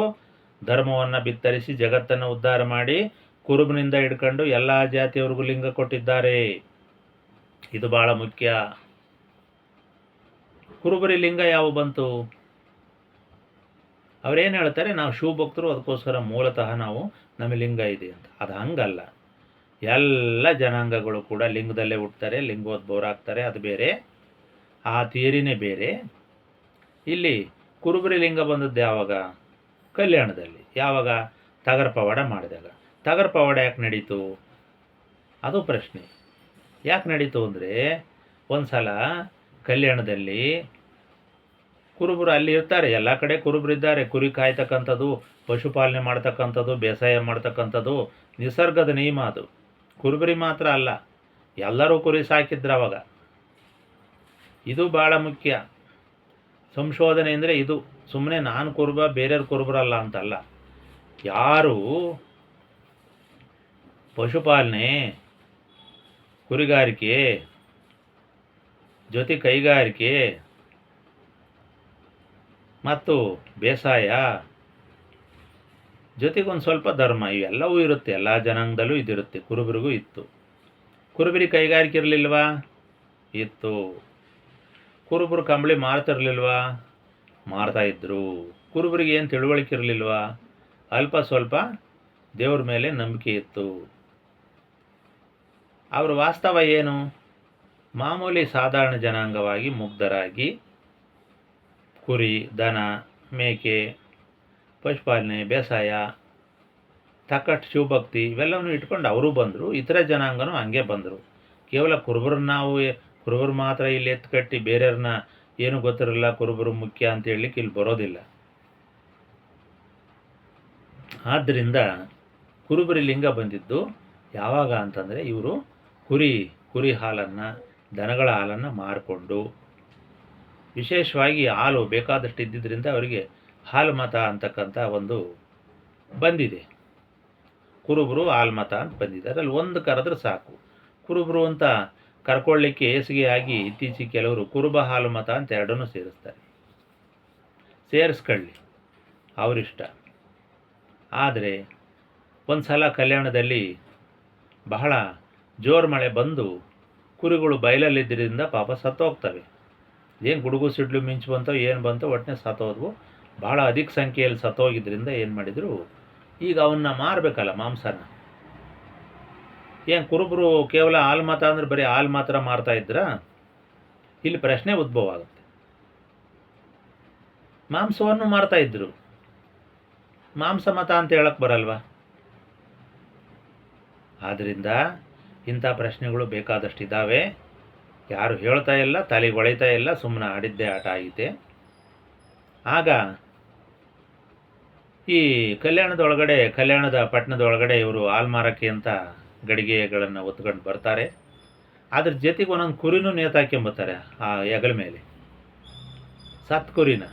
ಧರ್ಮವನ್ನು ಬಿತ್ತರಿಸಿ ಜಗತ್ತನ್ನು ಉದ್ಧಾರ ಮಾಡಿ ಕುರುಬನಿಂದ ಹಿಡ್ಕೊಂಡು ಎಲ್ಲ ಜಾತಿಯವರಿಗೂ ಲಿಂಗ ಕೊಟ್ಟಿದ್ದಾರೆ. ಇದು ಭಾಳ ಮುಖ್ಯ. ಕುರುಬರಿ ಲಿಂಗ ಯಾವ ಬಂತು? ಅವರೇನು ಹೇಳ್ತಾರೆ, ನಾವು ಶಿವಭಕ್ತರು, ಅದಕ್ಕೋಸ್ಕರ ಮೂಲತಃ ನಮ್ಮ ಲಿಂಗ ಇದೆ ಅಂತ. ಅದು ಹಂಗಲ್ಲ. ಎಲ್ಲ ಜನಾಂಗಗಳು ಕೂಡ ಲಿಂಗದಲ್ಲೇ ಹುಡ್ತಾರೆ, ಲಿಂಗೋದ್ಭವರಾಗ್ತಾರೆ. ಅದು ಬೇರೆ, ಆ ಥಿಯರಿನೇ ಬೇರೆ. ಇಲ್ಲಿ ಕುರುಬರಿ ಲಿಂಗ ಬಂದದ್ದು ಯಾವಾಗ? ಕಲ್ಯಾಣದಲ್ಲಿ. ಯಾವಾಗ? ತಗರ ಪವಾಡ ಮಾಡಿದಾಗ. ತಗರ ಪವಾಡ ಯಾಕೆ ನಡೀತು? ಅದು ಪ್ರಶ್ನೆ. ಯಾಕೆ ನಡೀತು ಅಂದರೆ, ಒಂದು ಸಲ ಕಲ್ಯಾಣದಲ್ಲಿ ಕುರುಬರು ಅಲ್ಲಿ ಇರ್ತಾರೆ, ಎಲ್ಲ ಕಡೆ ಕುರುಬರಿದ್ದಾರೆ. ಕುರಿ ಕಾಯ್ತಕ್ಕಂಥದ್ದು, ಪಶುಪಾಲನೆ ಮಾಡ್ತಕ್ಕಂಥದ್ದು, ಬೇಸಾಯ ಮಾಡ್ತಕ್ಕಂಥದ್ದು ನಿಸರ್ಗದ ನಿಯಮ. ಅದು ಕುರುಬರಿ ಮಾತ್ರ ಅಲ್ಲ, ಎಲ್ಲರೂ ಕುರಿ ಸಾಕಿದ್ರು ಅವಾಗ. ಇದು ಭಾಳ ಮುಖ್ಯ. ಸಂಶೋಧನೆ ಅಂದರೆ ಇದು ಸುಮ್ಮನೆ ನಾನು ಕುರುಬ ಬೇರೆಯವ್ರು ಕುರುಬರಲ್ಲ ಅಂತಲ್ಲ. ಯಾರು ಪಶುಪಾಲನೆ, ಕುರಿಗಾರಿಕೆ ಜೊತೆ ಕೈಗಾರಿಕೆ ಮತ್ತು ಬೇಸಾಯ ಜೊತೆಗೊಂದು ಸ್ವಲ್ಪ ಧರ್ಮ ಇವೆಲ್ಲವೂ ಇರುತ್ತೆ. ಎಲ್ಲ ಜನಾಂಗದಲ್ಲೂ ಇದಿರುತ್ತೆ. ಕುರುಬರಿಗೂ ಇತ್ತು. ಕುರುಬರಿಗೆ ಕೈಗಾರಿಕೆ ಇರಲಿಲ್ವಾ? ಇತ್ತು. ಕುರುಬರು ಕಂಬಳಿ ಮಾರ್ತಿರ್ಲಿಲ್ವಾ? ಮಾರ್ತಾಯಿದ್ರು. ಕುರುಬರಿಗೆ ಏನು ತಿಳುವಳಿಕೆ ಇರಲಿಲ್ವಾ? ಅಲ್ಪ ಸ್ವಲ್ಪ ದೇವ್ರ ಮೇಲೆ ನಂಬಿಕೆ ಇತ್ತು. ಅವರ ವಾಸ್ತವ ಏನು? ಮಾಮೂಲಿ ಸಾಧಾರಣ ಜನಾಂಗವಾಗಿ ಮುಗ್ಧರಾಗಿ ಕುರಿ, ದನ, ಮೇಕೆ, ಪಶುಪಾಲನೆ, ಬೇಸಾಯ, ತಕ್ಕಟ್ಟು ಶಿವಭಕ್ತಿ ಇವೆಲ್ಲವನ್ನೂ ಇಟ್ಕೊಂಡು ಅವರು ಬಂದರು. ಇತರ ಜನಾಂಗನೂ ಹಂಗೆ ಬಂದರು. ಕೇವಲ ಕುರುಬರನ್ನ ನಾವು ಕುರುಬರು ಮಾತ್ರ ಇಲ್ಲಿ ಎತ್ಕಟ್ಟಿ ಬೇರೆಯವ್ರನ್ನ ಏನು ಗೊತ್ತಿರಲ್ಲ ಕುರುಬರು ಮುಖ್ಯ ಅಂತ ಹೇಳಲಿಕ್ಕೆ ಇಲ್ಲಿ ಬರೋದಿಲ್ಲ. ಆದ್ದರಿಂದ ಕುರುಬರಿ ಲಿಂಗ ಬಂದಿದ್ದು ಯಾವಾಗ ಅಂತಂದರೆ ಇವರು ಕುರಿ ಹಾಲನ್ನು, ದನಗಳ ಹಾಲನ್ನು ಮಾರಿಕೊಂಡು, ವಿಶೇಷವಾಗಿ ಹಾಲು ಬೇಕಾದಷ್ಟು ಇದ್ದಿದ್ದರಿಂದ ಅವರಿಗೆ ಹಾಲು ಮತ ಅಂತಕ್ಕಂಥ ಒಂದು ಬಂದಿದೆ. ಕುರುಬರು ಹಾಲು ಮತ ಅಂತ ಬಂದಿದೆ. ಅದರಲ್ಲಿ ಒಂದು ಕರೆದ್ರೆ ಸಾಕು. ಕುರುಬರು ಅಂತ ಕರ್ಕೊಳ್ಳಿಕ್ಕೆ ಹೇಸಿಗೆ ಆಗಿ ಇತ್ತೀಚೆಗೆ ಕೆಲವರು ಕುರುಬ ಹಾಲು ಮತ ಅಂತ ಎರಡನ್ನೂ ಸೇರಿಸ್ತಾರೆ. ಸೇರಿಸ್ಕೊಳ್ಳಿ, ಅವರಿಷ್ಟ. ಆದರೆ ಒಂದು ಸಲ ಕಲ್ಯಾಣದಲ್ಲಿ ಬಹಳ ಜೋರು ಮಳೆ ಬಂದು ಕುರಿಗಳು ಬಯಲಲ್ಲಿದ್ದರಿಂದ ಪಾಪ ಸತ್ತೋಗ್ತವೆ. ಏನು ಗುಡುಗು ಸಿಡ್ಲು ಮಿಂಚು ಬಂತೋ ಏನು ಬಂತೋ ಒಟ್ಟಿನ ಸತ್ತೋದ್ವು. ಭಾಳ ಅಧಿಕ ಸಂಖ್ಯೆಯಲ್ಲಿ ಸತ್ತೋಗಿದ್ದರಿಂದ ಏನು ಮಾಡಿದರು, ಈಗ ಅವನ್ನ ಮಾರಬೇಕಲ್ಲ ಮಾಂಸನ. ಏನು ಕುರುಬರು ಕೇವಲ ಹಾಲು ಮಾತ್ರ ಅಂದರೆ ಬರೀ ಹಾಲು ಮಾತ್ರ ಮಾರ್ತಾ ಇದ್ರಾ? ಇಲ್ಲಿ ಪ್ರಶ್ನೆ ಉದ್ಭವ ಆಗುತ್ತೆ. ಮಾಂಸವನ್ನು ಮಾರ್ತಾ ಇದ್ರು, ಮಾಂಸ ಮತ ಅಂತ ಹೇಳಕ್ಕೆ ಬರಲ್ವಾ? ಆದ್ದರಿಂದ ಇಂಥ ಪ್ರಶ್ನೆಗಳು ಬೇಕಾದಷ್ಟಿದ್ದಾವೆ. ಯಾರು ಹೇಳ್ತಾ ಇಲ್ಲ, ತಲೆಗೆ ಹೊಳಿತಾ ಇಲ್ಲ, ಸುಮ್ಮನೆ ಆಡಿದ್ದೇ ಆಟ ಆಗೈತೆ. ಆಗ ಈ ಕಲ್ಯಾಣದ ಪಟ್ಟಣದೊಳಗಡೆ ಇವರು ಹಾಲು ಮಾರಕ್ಕೆ ಅಂತ ಗಡಿಗೆಗಳನ್ನು ಹೊತ್ಕೊಂಡು ಬರ್ತಾರೆ. ಅದ್ರ ಜೊತೆಗೆ ಒಂದೊಂದು ಕುರಿನೂ ನೇತಾಕೊಂಬತ್ತಾರೆ ಆ ಹೆಗಲ ಮೇಲೆ, ಸತ್ ಕುರಿನ.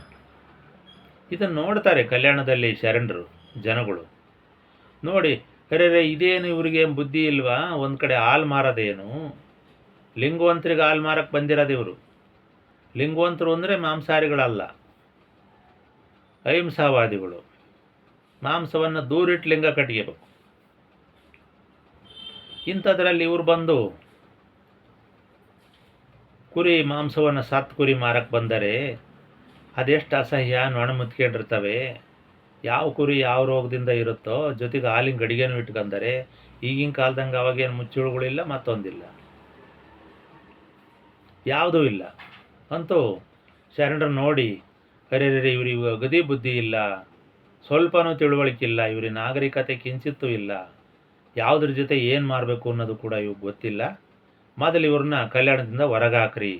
ಇದನ್ನು ನೋಡ್ತಾರೆ ಕಲ್ಯಾಣದಲ್ಲಿ ಶರಣರು ಜನಗಳು. ನೋಡಿ, ಅರೆ ಇದೇನು ಇವ್ರಿಗೆ ಬುದ್ಧಿ ಇಲ್ವಾ? ಒಂದು ಕಡೆ ಹಾಲು ಮಾರೋದೇನು? ಲಿಂಗವಂತರಿಗೆ ಹಾಲು ಮಾರಕ್ಕೆ ಬಂದಿರೋದು ಇವರು. ಲಿಂಗವಂತರು ಅಂದರೆ ಮಾಂಸಾಹಾರಿಗಳಲ್ಲ, ಅಹಿಂಸಾವಾದಿಗಳು. ಮಾಂಸವನ್ನು ದೂರಿಟ್ಟು ಲಿಂಗ ಕಟ್ಟಿಗೆಬೇಕು. ಇಂಥದ್ರಲ್ಲಿ ಇವರು ಬಂದು ಕುರಿ ಮಾಂಸವನ್ನು ಸತ್ ಕುರಿ ಮಾರಕ್ಕೆ ಬಂದರೆ ಅದೆಷ್ಟು ಅಸಹ್ಯ, ನೊಣ ಮುತ್ಕೊಂಡಿರ್ತವೆ. ಯಾವ ಕುರಿ ಯಾವ ರೋಗದಿಂದ ಇರುತ್ತೋ, ಜೊತೆಗೆ ಹಾಲಿನ ಗಡಿಗೆನೂ ಇಟ್ಕೊಂಡರೆ. ಈಗಿನ ಕಾಲದಂಗೆ ಅವಾಗೇನು ಮುಚ್ಚುಳುಗಳಿಲ್ಲ, ಮತ್ತೊಂದಿಲ್ಲ, ಯಾವುದೂ ಇಲ್ಲ. ಅಂತೂ ಶರಣರು ನೋಡಿ, ಅರೆ ಇವ್ರಿಗೆ ಅಗದಿ ಬುದ್ಧಿ ಇಲ್ಲ, ಸ್ವಲ್ಪನೂ ತಿಳುವಳಿಕಿಲ್ಲ, ಇವ್ರಿಗೆ ನಾಗರಿಕತೆ ಕಿಂಚಿತ್ತೂ ಇಲ್ಲ, ಯಾವುದ್ರ ಜೊತೆ ಏನು ಮಾಡಬೇಕು ಅನ್ನೋದು ಕೂಡ ಇವ್ರಿಗೆ ಗೊತ್ತಿಲ್ಲ. ಮೊದಲು ಇವ್ರನ್ನ ಕಲ್ಯಾಣದಿಂದ ಹೊರಗಾಕ್ರಿ,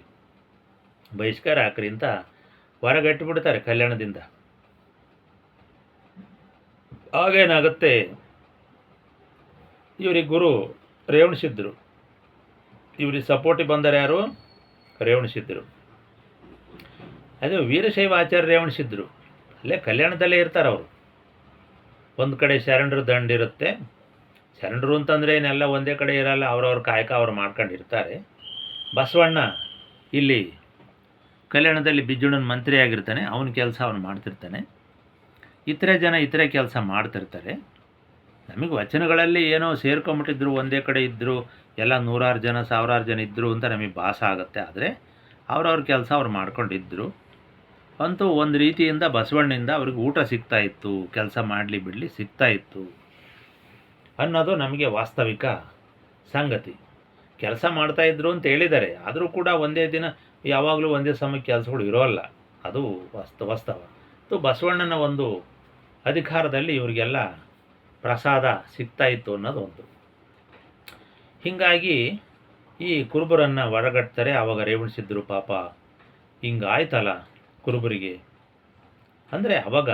ಬಹಿಷ್ಕಾರ ಹಾಕ್ರಿ ಅಂತ ಹೊರಗಟ್ಟಿಬಿಡ್ತಾರೆ ಕಲ್ಯಾಣದಿಂದ. ಆಗೇನಾಗುತ್ತೆ, ಇವ್ರಿಗೆ ಗುರು ರೇವಣಸಿದ್ದರು. ಇವ್ರಿಗೆ ಸಪೋರ್ಟಿಗೆ ಬಂದರೆ ಯಾರು? ರೇವಣಸಿದ್ದರು. ಅದು ವೀರಶೈವ ಆಚಾರ್ಯ ರೇವಣಸಿದ್ದರು. ಅಲ್ಲೇ ಕಲ್ಯಾಣದಲ್ಲೇ ಇರ್ತಾರೆ ಅವರು. ಒಂದು ಕಡೆ ಶರಣರು ದಂಡಿರುತ್ತೆ. ಶರಣರು ಅಂತಂದರೆ ಏನೆಲ್ಲ ಒಂದೇ ಕಡೆ ಇರಲ್ಲ, ಅವ್ರವ್ರ ಕಾಯಕ ಅವ್ರು ಮಾಡ್ಕೊಂಡಿರ್ತಾರೆ. ಬಸವಣ್ಣ ಇಲ್ಲಿ ಕಲ್ಯಾಣದಲ್ಲಿ ಬಿಜ್ಜುಣ್ಣನ ಮಂತ್ರಿ ಆಗಿರ್ತಾನೆ, ಅವನ ಕೆಲಸ ಅವನು ಮಾಡ್ತಿರ್ತಾನೆ. ಇತರೆ ಜನ ಇತರೆ ಕೆಲಸ ಮಾಡ್ತಿರ್ತಾರೆ. ನಮಗೆ ವಚನಗಳಲ್ಲಿ ಏನೋ ಸೇರ್ಕೊಂಬಿಟ್ಟಿದ್ರು, ಒಂದೇ ಕಡೆ ಇದ್ದರು, ಎಲ್ಲ ನೂರಾರು ಜನ ಸಾವಿರಾರು ಜನ ಇದ್ದರು ಅಂತ ನಮಗೆ ಭಾಸ ಆಗುತ್ತೆ. ಆದರೆ ಅವ್ರವ್ರ ಕೆಲಸ ಅವ್ರು ಮಾಡ್ಕೊಂಡಿದ್ದರು. ಅಂತೂ ಒಂದು ರೀತಿಯಿಂದ ಬಸವಣ್ಣಿಂದ ಅವ್ರಿಗೆ ಊಟ ಸಿಗ್ತಾಯಿತ್ತು, ಕೆಲಸ ಮಾಡಲಿ ಬಿಡಲಿ ಸಿಗ್ತಾಯಿತ್ತು ಅನ್ನೋದು ನಮಗೆ ವಾಸ್ತವಿಕ ಸಂಗತಿ. ಕೆಲಸ ಮಾಡ್ತಾಯಿದ್ರು ಅಂತ ಹೇಳಿದ್ದಾರೆ, ಆದರೂ ಕೂಡ ಒಂದೇ ದಿನ ಯಾವಾಗಲೂ ಒಂದೇ ಸಮಯಕ್ಕೆ ಕೆಲಸಗಳು ಇರೋಲ್ಲ, ಅದು ವಾಸ್ತವ. ಬಸವಣ್ಣನ ಒಂದು ಅಧಿಕಾರದಲ್ಲಿ ಇವರಿಗೆಲ್ಲ ಪ್ರಸಾದ ಸಿಗ್ತಾಯಿತ್ತು ಅನ್ನೋದು ಒಂದು. ಹೀಗಾಗಿ ಈ ಕುರುಬರನ್ನು ಹೊರಗಟ್ತಾರೆ. ಆವಾಗ ರೇವಣಸಿದ್ದರು ಪಾಪ ಹಿಂಗಾಯ್ತಲ್ಲ ಕುರುಬರಿಗೆ. ಅಂದರೆ ಅವಾಗ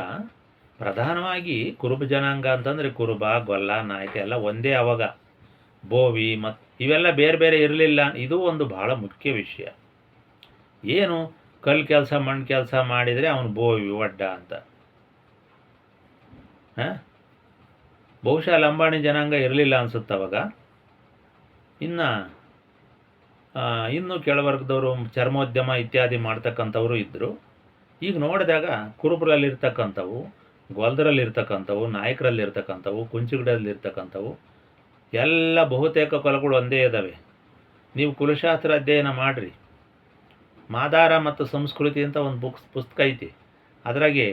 ಪ್ರಧಾನವಾಗಿ ಕುರುಬ ಜನಾಂಗ ಅಂತಂದರೆ ಕುರುಬ, ಗೊಲ್ಲ, ನಾಯಕ ಎಲ್ಲ ಒಂದೇ. ಅವಾಗ ಬೋವಿ ಮತ್ತು ಇವೆಲ್ಲ ಬೇರೆ ಬೇರೆ ಇರಲಿಲ್ಲ. ಇದು ಒಂದು ಬಹಳ ಮುಖ್ಯ ವಿಷಯ. ಏನು ಕಲ್ಲು ಕೆಲಸ ಮಣ್ಣು ಕೆಲಸ ಮಾಡಿದರೆ ಅವನು ಬೋವಿ ಒಡ್ಡ ಅಂತ. ಹಾಂ, ಬಹುಶಃ ಲಂಬಾಣಿ ಜನಾಂಗ ಇರಲಿಲ್ಲ ಅನಿಸುತ್ತೆ ಅವಾಗ. ಇನ್ನೂ ಕೆಳವರ್ಗದವರು ಚರ್ಮೋದ್ಯಮ ಇತ್ಯಾದಿ ಮಾಡ್ತಕ್ಕಂಥವರು ಇದ್ದರು. ಈಗ ನೋಡಿದಾಗ ಕುರುಬರಲ್ಲಿರ್ತಕ್ಕಂಥವು, ಗ್ವಾಲ್ದರಲ್ಲಿರ್ತಕ್ಕಂಥವು, ನಾಯಕರಲ್ಲಿರ್ತಕ್ಕಂಥವು, ಕುಂಚಿಗಡಲ್ಲಿರ್ತಕ್ಕಂಥವು ಎಲ್ಲ ಬಹುತೇಕ ಕುಲಗಳು ಒಂದೇ ಇದ್ದಾವೆ. ನೀವು ಕುಲಶಾಸ್ತ್ರ ಅಧ್ಯಯನ ಮಾಡಿರಿ. ಮಾದಾರ ಮತ್ತು ಸಂಸ್ಕೃತಿ ಅಂತ ಒಂದು ಪುಸ್ತಕ ಐತಿ. ಅದ್ರಾಗೆ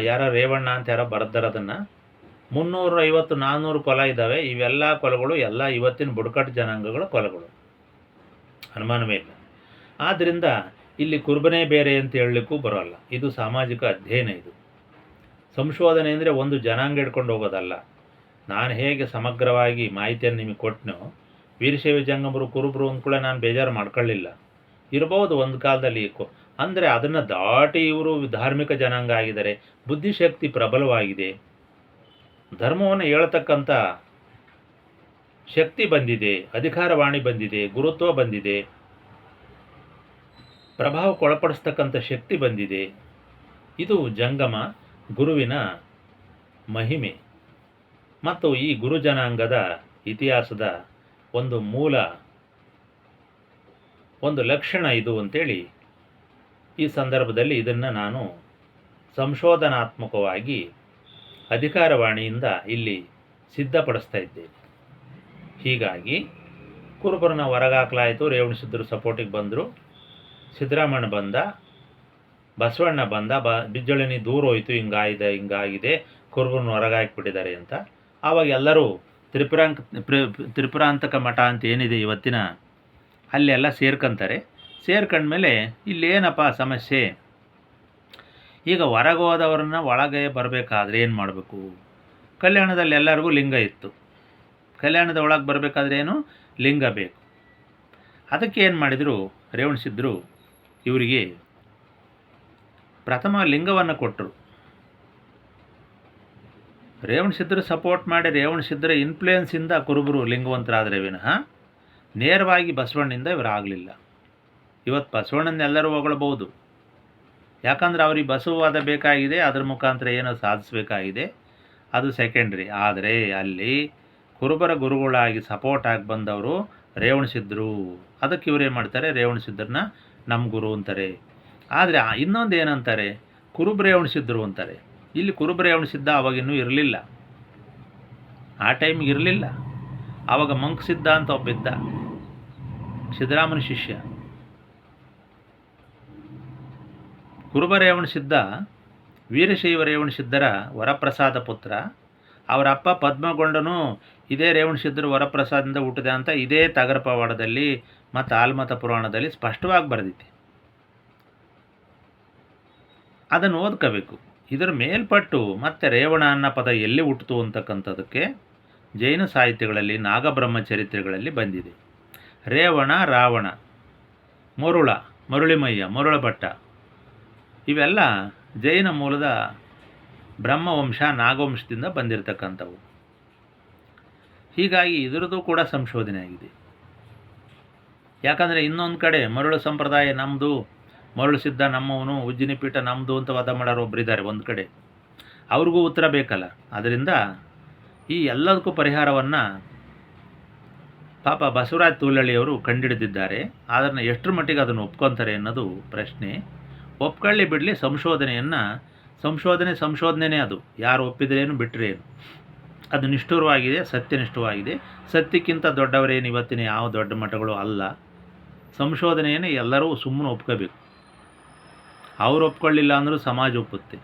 ಯಾರ ರೇವಣ್ಣ ಅಂತ ಯಾರೋ ಬರೆದಾರೆ ಅದನ್ನು. 350-400 ಕೊಲ ಇದ್ದಾವೆ. ಇವೆಲ್ಲ ಕೊಲಗಳು ಎಲ್ಲ ಇವತ್ತಿನ ಬುಡಕಟ್ಟು ಜನಾಂಗಗಳ ಕೊಲಗಳು, ಅನುಮಾನವೇ ಇಲ್ಲ. ಆದ್ದರಿಂದ ಇಲ್ಲಿ ಕುರುಬನೇ ಬೇರೆ ಅಂತ ಹೇಳಲಿಕ್ಕೂ ಬರೋಲ್ಲ. ಇದು ಸಾಮಾಜಿಕ ಅಧ್ಯಯನ. ಇದು ಸಂಶೋಧನೆ ಅಂದರೆ ಒಂದು ಜನಾಂಗ ಹಿಡ್ಕೊಂಡು ಹೋಗೋದಲ್ಲ. ನಾನು ಹೇಗೆ ಸಮಗ್ರವಾಗಿ ಮಾಹಿತಿಯನ್ನು ನಿಮಗೆ ಕೊಟ್ಟನೋ, ವೀರಶೈವ ಜಂಗಮರು ಕುರುಬರು ಅಂದ್ಕೂಳೆ ನಾನು ಬೇಜಾರು ಮಾಡ್ಕೊಳ್ಳಿಲ್ಲ. ಇರ್ಬೋದು ಒಂದು ಕಾಲದಲ್ಲಿ ಅಂದರೆ ಅದನ್ನು ದಾಟಿ ಇವರು ಧಾರ್ಮಿಕ ಜನಾಂಗ ಆಗಿದ್ದಾರೆ. ಬುದ್ಧಿಶಕ್ತಿ ಪ್ರಬಲವಾಗಿದೆ, ಧರ್ಮವನ್ನು ಹೇಳ್ತಕ್ಕಂಥ ಶಕ್ತಿ ಬಂದಿದೆ, ಅಧಿಕಾರವಾಣಿ ಬಂದಿದೆ, ಗುರುತ್ವ ಬಂದಿದೆ, ಪ್ರಭಾವಕ್ಕೊಳಪಡಿಸ್ತಕ್ಕಂಥ ಶಕ್ತಿ ಬಂದಿದೆ. ಇದು ಜಂಗಮ ಗುರುವಿನ ಮಹಿಮೆ ಮತ್ತು ಈ ಗುರು ಜನಾಂಗದ ಇತಿಹಾಸದ ಒಂದು ಮೂಲ, ಒಂದು ಲಕ್ಷಣ ಇದು ಅಂತೇಳಿ ಈ ಸಂದರ್ಭದಲ್ಲಿ ಇದನ್ನು ನಾನು ಸಂಶೋಧನಾತ್ಮಕವಾಗಿ ಅಧಿಕಾರವಾಣಿಯಿಂದ ಇಲ್ಲಿ ಸಿದ್ಧಪಡಿಸ್ತಾ ಇದ್ದೇನೆ. ಹೀಗಾಗಿ ಕುರುಬರನ್ನ ಹೊರಗಾಕಲಾಯಿತು. ರೇವಣಸಿದ್ಧರು ಸಪೋರ್ಟಿಗೆ ಬಂದರು. ಸಿದ್ದರಾಮಣ್ಣ ಬಂದ, ಬಸವಣ್ಣ ಬಂದ, ಬಿಜ್ಜಳನಿ ದೂರ ಹೋಯಿತು, ಹಿಂಗಾಗಿದೆ ಕುರುಬರನ್ನ ಹೊರಗಾಕಿಬಿಟ್ಟಿದ್ದಾರೆ ಅಂತ. ಆವಾಗ ಎಲ್ಲರೂ ತ್ರಿಪುರಾಂತಕ ಮಠ ಅಂತ ಏನಿದೆ ಇವತ್ತಿನ, ಅಲ್ಲೆಲ್ಲ ಸೇರ್ಕೊಂತಾರೆ. ಸೇರ್ಕೊಂಡ್ಮೇಲೆ ಇಲ್ಲೇನಪ್ಪ ಸಮಸ್ಯೆ, ಈಗ ಹೊರಗೆ ಹೋದವ್ರನ್ನ ಒಳಗೆ ಬರಬೇಕಾದ್ರೆ ಏನು ಮಾಡಬೇಕು? ಕಲ್ಯಾಣದಲ್ಲಿ ಎಲ್ಲರಿಗೂ ಲಿಂಗ ಇತ್ತು. ಕಲ್ಯಾಣದ ಒಳಗೆ ಬರಬೇಕಾದ್ರೆ ಏನು ಲಿಂಗ ಬೇಕು. ಅದಕ್ಕೆ ಏನು ಮಾಡಿದರು ರೇವಣಸಿದ್ಧರು, ಇವರಿಗೆ ಪ್ರಥಮ ಲಿಂಗವನ್ನು ಕೊಟ್ಟರು. ರೇವಣಸಿದ್ಧರು ಸಪೋರ್ಟ್ ಮಾಡಿ ರೇವಣಸಿದ್ಧರ ಇನ್ಫ್ಲೂಯೆನ್ಸಿಂದ ಕುರುಬರು ಲಿಂಗವಂತರಾದರೆ ವಿನಃ ನೇರವಾಗಿ ಬಸವಣ್ಣಿಂದ ಇವರು ಆಗಲಿಲ್ಲ. ಇವತ್ತು ಬಸವಣ್ಣನೆಲ್ಲರೂ ಹೊಗಳಬಹುದು, ಯಾಕಂದ್ರೆ ಅವ್ರಿಗೆ ಬಸವವಾದ ಬೇಕಾಗಿದೆ, ಅದರ ಮುಖಾಂತರ ಏನೋ ಸಾಧಿಸಬೇಕಾಗಿದೆ, ಅದು ಸೆಕೆಂಡ್ರಿ. ಆದರೆ ಅಲ್ಲಿ ಕುರುಬರ ಗುರುಗಳಾಗಿ ಸಪೋರ್ಟ್ ಆಗಿ ಬಂದವರು ರೇವಣಸಿದ್ಧರು. ಅದಕ್ಕೆ ಇವರೇನು ಮಾಡ್ತಾರೆ, ರೇವಣಸಿದ್ಧರನ್ನ ನಮ್ಮ ಗುರು ಅಂತಾರೆ. ಆದರೆ ಇನ್ನೊಂದು ಏನಂತಾರೆ, ಕುರುಬ ರೇವಣಸಿದ್ಧರು ಅಂತಾರೆ. ಇಲ್ಲಿ ಕುರುಬ ರೇವಣಸಿದ್ಧ ಅವಾಗಿನ್ನೂ ಇರಲಿಲ್ಲ, ಆ ಟೈಮಿಗೆ ಇರಲಿಲ್ಲ. ಆವಾಗ ಮಂಕಸಿದ್ಧ ಅಂತ ಒಬ್ಬಿದ್ದ, ಸಿದ್ದರಾಮನ ಶಿಷ್ಯ. ಕುರುಬ ರೇವಣಸಿದ್ಧ ವೀರಶೈವ ರೇವಣಸಿದ್ಧರ ವರಪ್ರಸಾದ ಪುತ್ರ. ಅವರ ಅಪ್ಪ ಪದ್ಮಗೊಂಡನು ಇದೇ ರೇವಣಸಿದ್ಧರು ವರಪ್ರಸಾದದಿಂದ ಹುಟ್ಟಿದೆ ಅಂತ ಇದೇ ತಗರ ಪವಾಡದಲ್ಲಿ ಮತ್ತು ಆಲ್ಮತ ಪುರಾಣದಲ್ಲಿ ಸ್ಪಷ್ಟವಾಗಿ ಬರೆದಿದೆ. ಅದನ್ನು ಓದ್ಕೋಬೇಕು. ಇದರ ಮೇಲ್ಪಟ್ಟು ಮತ್ತೆ ರೇವಣ ಅನ್ನೋ ಪದ ಎಲ್ಲಿ ಹುಟ್ಟಿತು ಅಂತಕ್ಕಂಥದ್ದಕ್ಕೆ ಜೈನ ಸಾಹಿತ್ಯಗಳಲ್ಲಿ ನಾಗಬ್ರಹ್ಮ ಚರಿತ್ರೆಗಳಲ್ಲಿ ಬಂದಿದೆ. ರೇವಣ, ರಾವಣ, ಮರುಳಿಮಯ್ಯ, ಮರುಳಭಟ್ಟ ಇವೆಲ್ಲ ಜೈನ ಮೂಲದ ಬ್ರಹ್ಮವಂಶ, ನಾಗವಂಶದಿಂದ ಬಂದಿರತಕ್ಕಂಥವು. ಹೀಗಾಗಿ ಇದರದ್ದು ಕೂಡ ಸಂಶೋಧನೆ ಆಗಿದೆ. ಯಾಕಂದರೆ ಇನ್ನೊಂದು ಕಡೆ ಮರುಳು ಸಂಪ್ರದಾಯ ನಮ್ಮದು, ಮರುಳು ಸಿದ್ಧ ನಮ್ಮವನು, ಉಜ್ಜಿನಿ ಪೀಠ ನಮ್ಮದು ಅಂತ ವಾದ ಮಾಡೋರು ಒಬ್ಬರಿದ್ದಾರೆ ಒಂದು ಕಡೆ. ಅವ್ರಿಗೂ ಉತ್ತರ ಬೇಕಲ್ಲ. ಅದರಿಂದ ಈ ಎಲ್ಲದಕ್ಕೂ ಪರಿಹಾರವನ್ನು ಪಾಪ ಬಸವರಾಜ್ ತೂಲಳ್ಳಿಯವರು ಕಂಡುಹಿಡಿದಿದ್ದಾರೆ. ಅದನ್ನು ಎಷ್ಟರ ಮಟ್ಟಿಗೆ ಅದನ್ನು ಒಪ್ಕೊತಾರೆ ಅನ್ನೋದು ಪ್ರಶ್ನೆ. ಒಪ್ಕೊಳ್ಳಿ ಬಿಡಲಿ, ಸಂಶೋಧನೆನೇ ಅದು. ಯಾರು ಒಪ್ಪಿದ್ರೇನು ಬಿಟ್ಟರೇನು, ಅದು ನಿಷ್ಠುರವಾಗಿದೆ, ಸತ್ಯನಿಷ್ಠವಾಗಿದೆ. ಸತ್ಯಕ್ಕಿಂತ ದೊಡ್ಡವರೇನು ಇವತ್ತಿನ ಯಾವ ದೊಡ್ಡ ಮಠಗಳು ಅಲ್ಲ. ಸಂಶೋಧನೆಯನ್ನು ಎಲ್ಲರೂ ಸುಮ್ಮನೆ ಒಪ್ಕೋಬೇಕು. ಅವ್ರು ಒಪ್ಕೊಳ್ಳಿಲ್ಲ ಅಂದರೂ ಸಮಾಜ ಒಪ್ಪುತ್ತೆ.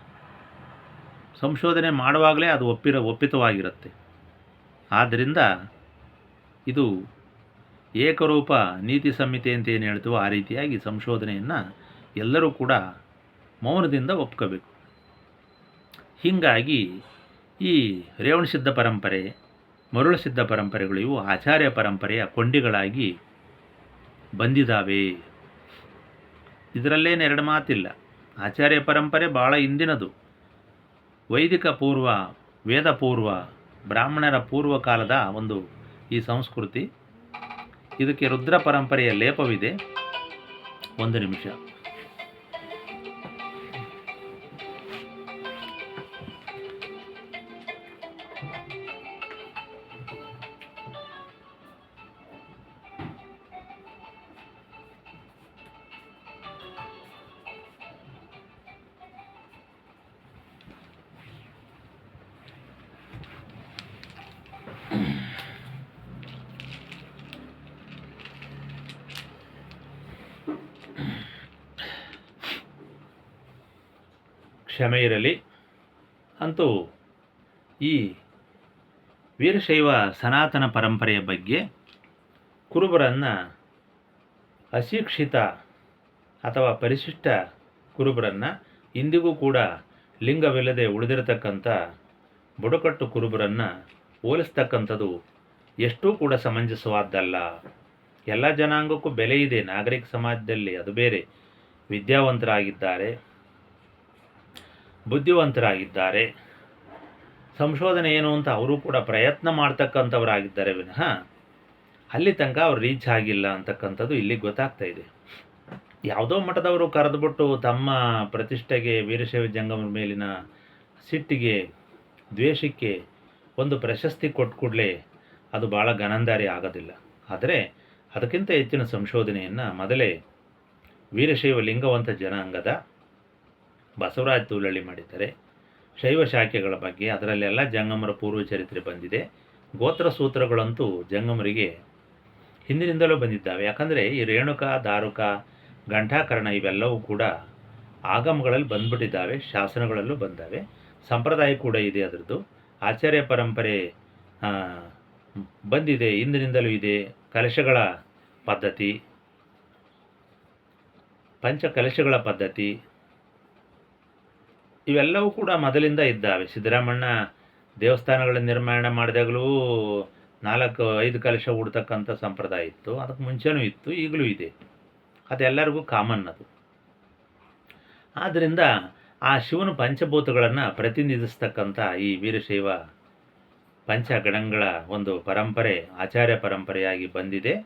ಸಂಶೋಧನೆ ಮಾಡುವಾಗಲೇ ಅದು ಒಪ್ಪಿತವಾಗಿರುತ್ತೆ. ಆದ್ದರಿಂದ ಇದು ಏಕರೂಪ ನೀತಿ ಸಂಹಿತೆ ಅಂತ ಏನು ಹೇಳ್ತೀವೋ ಆ ರೀತಿಯಾಗಿ ಸಂಶೋಧನೆಯನ್ನು ಎಲ್ಲರೂ ಕೂಡ ಮೌನದಿಂದ ಒಪ್ಕೋಬೇಕು. ಹೀಗಾಗಿ ಈ ರೇವಣಸಿದ್ಧ ಪರಂಪರೆ, ಮರುಳು ಸಿದ್ಧ ಪರಂಪರೆಗಳು ಇವು ಆಚಾರ್ಯ ಪರಂಪರೆಯ ಕೊಂಡಿಗಳಾಗಿ ಬಂದಿದ್ದಾವೆ. ಇದರಲ್ಲೇನು ಎರಡು ಮಾತಿಲ್ಲ. ಆಚಾರ್ಯ ಪರಂಪರೆ ಭಾಳ ಹಿಂದಿನದು. ವೈದಿಕ ಪೂರ್ವ, ವೇದ ಪೂರ್ವ, ಬ್ರಾಹ್ಮಣರ ಪೂರ್ವ ಕಾಲದ ಒಂದು ಈ ಸಂಸ್ಕೃತಿ. ಇದಕ್ಕೆ ರುದ್ರ ಪರಂಪರೆಯ ಲೇಪವಿದೆ. ಒಂದು ನಿಮಿಷ. ಕ್ಷಮೆ ಇರಲಿ. ಅಂತೂ ಈ ವೀರಶೈವ ಸನಾತನ ಪರಂಪರೆಯ ಬಗ್ಗೆ ಕುರುಬರನ್ನು ಅಶಿಕ್ಷಿತ ಅಥವಾ ಪರಿಶಿಷ್ಟ ಕುರುಬರನ್ನು ಇಂದಿಗೂ ಕೂಡ ಲಿಂಗವಿಲ್ಲದೆ ಉಳಿದಿರತಕ್ಕಂಥ ಬುಡಕಟ್ಟು ಕುರುಬರನ್ನು ಹೋಲಿಸ್ತಕ್ಕಂಥದ್ದು ಎಷ್ಟೂ ಕೂಡ ಸಮಂಜಸವಾದ್ದಲ್ಲ. ಎಲ್ಲ ಜನಾಂಗಕ್ಕೂ ಬೆಲೆ ಇದೆ ನಾಗರಿಕ ಸಮಾಜದಲ್ಲಿ, ಅದು ಬೇರೆ. ವಿದ್ಯಾವಂತರಾಗಿದ್ದಾರೆ, ಬುದ್ಧಿವಂತರಾಗಿದ್ದಾರೆ, ಸಂಶೋಧನೆ ಏನು ಅಂತ ಅವರು ಕೂಡ ಪ್ರಯತ್ನ ಮಾಡ್ತಕ್ಕಂಥವರಾಗಿದ್ದಾರೆ ವಿನಃ ಅಲ್ಲಿ ತನಕ ಅವ್ರು ರೀಚ್ ಆಗಿಲ್ಲ ಅಂತಕ್ಕಂಥದ್ದು ಇಲ್ಲಿ ಗೊತ್ತಾಗ್ತಾ ಇದೆ. ಯಾವುದೋ ಮಠದವರು ಕರೆದುಬಿಟ್ಟು ತಮ್ಮ ಪ್ರತಿಷ್ಠೆಗೆ, ವೀರಶೈವ ಜಂಗಮರ ಮೇಲಿನ ಸಿಟ್ಟಿಗೆ, ದ್ವೇಷಕ್ಕೆ ಒಂದು ಪ್ರಶಸ್ತಿ ಕೊಟ್ಟು ಕೂಡಲೇ ಅದು ಭಾಳ ಗನಂದಾರಿ ಆಗೋದಿಲ್ಲ. ಆದರೆ ಅದಕ್ಕಿಂತ ಹೆಚ್ಚಿನ ಸಂಶೋಧನೆಯನ್ನು ಮೊದಲೇ ವೀರಶೈವ ಲಿಂಗವಂತ ಜನಾಂಗದ ಬಸವರಾಜ ತೂಲಳ್ಳಿ ಮಾಡಿದ್ದಾರೆ. ಶೈವ ಶಾಖೆಗಳ ಬಗ್ಗೆ ಅದರಲ್ಲೆಲ್ಲ ಜಂಗಮರ ಪೂರ್ವಚರಿತ್ರೆ ಬಂದಿದೆ. ಗೋತ್ರ ಸೂತ್ರಗಳಂತೂ ಜಂಗಮರಿಗೆ ಹಿಂದಿನಿಂದಲೂ ಬಂದಿದ್ದಾವೆ. ಯಾಕಂದರೆ ಈ ರೇಣುಕ, ದಾರುಕ, ಘಂಟಾಕರ್ಣ ಇವೆಲ್ಲವೂ ಕೂಡ ಆಗಮಗಳಲ್ಲಿ ಬಂದ್ಬಿಟ್ಟಿದ್ದಾವೆ, ಶಾಸನಗಳಲ್ಲೂ ಬಂದಾವೆ, ಸಂಪ್ರದಾಯ ಕೂಡ ಇದೆ. ಅದರದ್ದು ಆಚಾರ್ಯ ಪರಂಪರೆ ಬಂದಿದೆ, ಹಿಂದಿನಿಂದಲೂ ಇದೆ. ಕಲಶಗಳ ಪದ್ಧತಿ, ಪಂಚಕಲಶಗಳ ಪದ್ಧತಿ ಇವೆಲ್ಲವೂ ಕೂಡ ಮೊದಲಿಂದ ಇದ್ದಾವೆ. ಸಿದ್ದರಾಮಣ್ಣ ದೇವಸ್ಥಾನಗಳ ನಿರ್ಮಾಣ ಮಾಡಿದಾಗಲೂ 4-5 ಕಲಶ ಉಡ್ತಕ್ಕಂಥ ಸಂಪ್ರದಾಯ ಇತ್ತು. ಅದಕ್ಕೆ ಮುಂಚೆನೂ ಇತ್ತು, ಈಗಲೂ ಇದೆ. ಅದೆಲ್ಲರಿಗೂ ಕಾಮನ್ ಅದು. ಆದ್ದರಿಂದ ಆ ಶಿವನ ಪಂಚಭೂತಗಳನ್ನು ಪ್ರತಿನಿಧಿಸ್ತಕ್ಕಂಥ ಈ ವೀರಶೈವ ಪಂಚಗಣಗಳ ಒಂದು ಪರಂಪರೆ ಆಚಾರ್ಯ ಪರಂಪರೆಯಾಗಿ ಬಂದಿದೆ.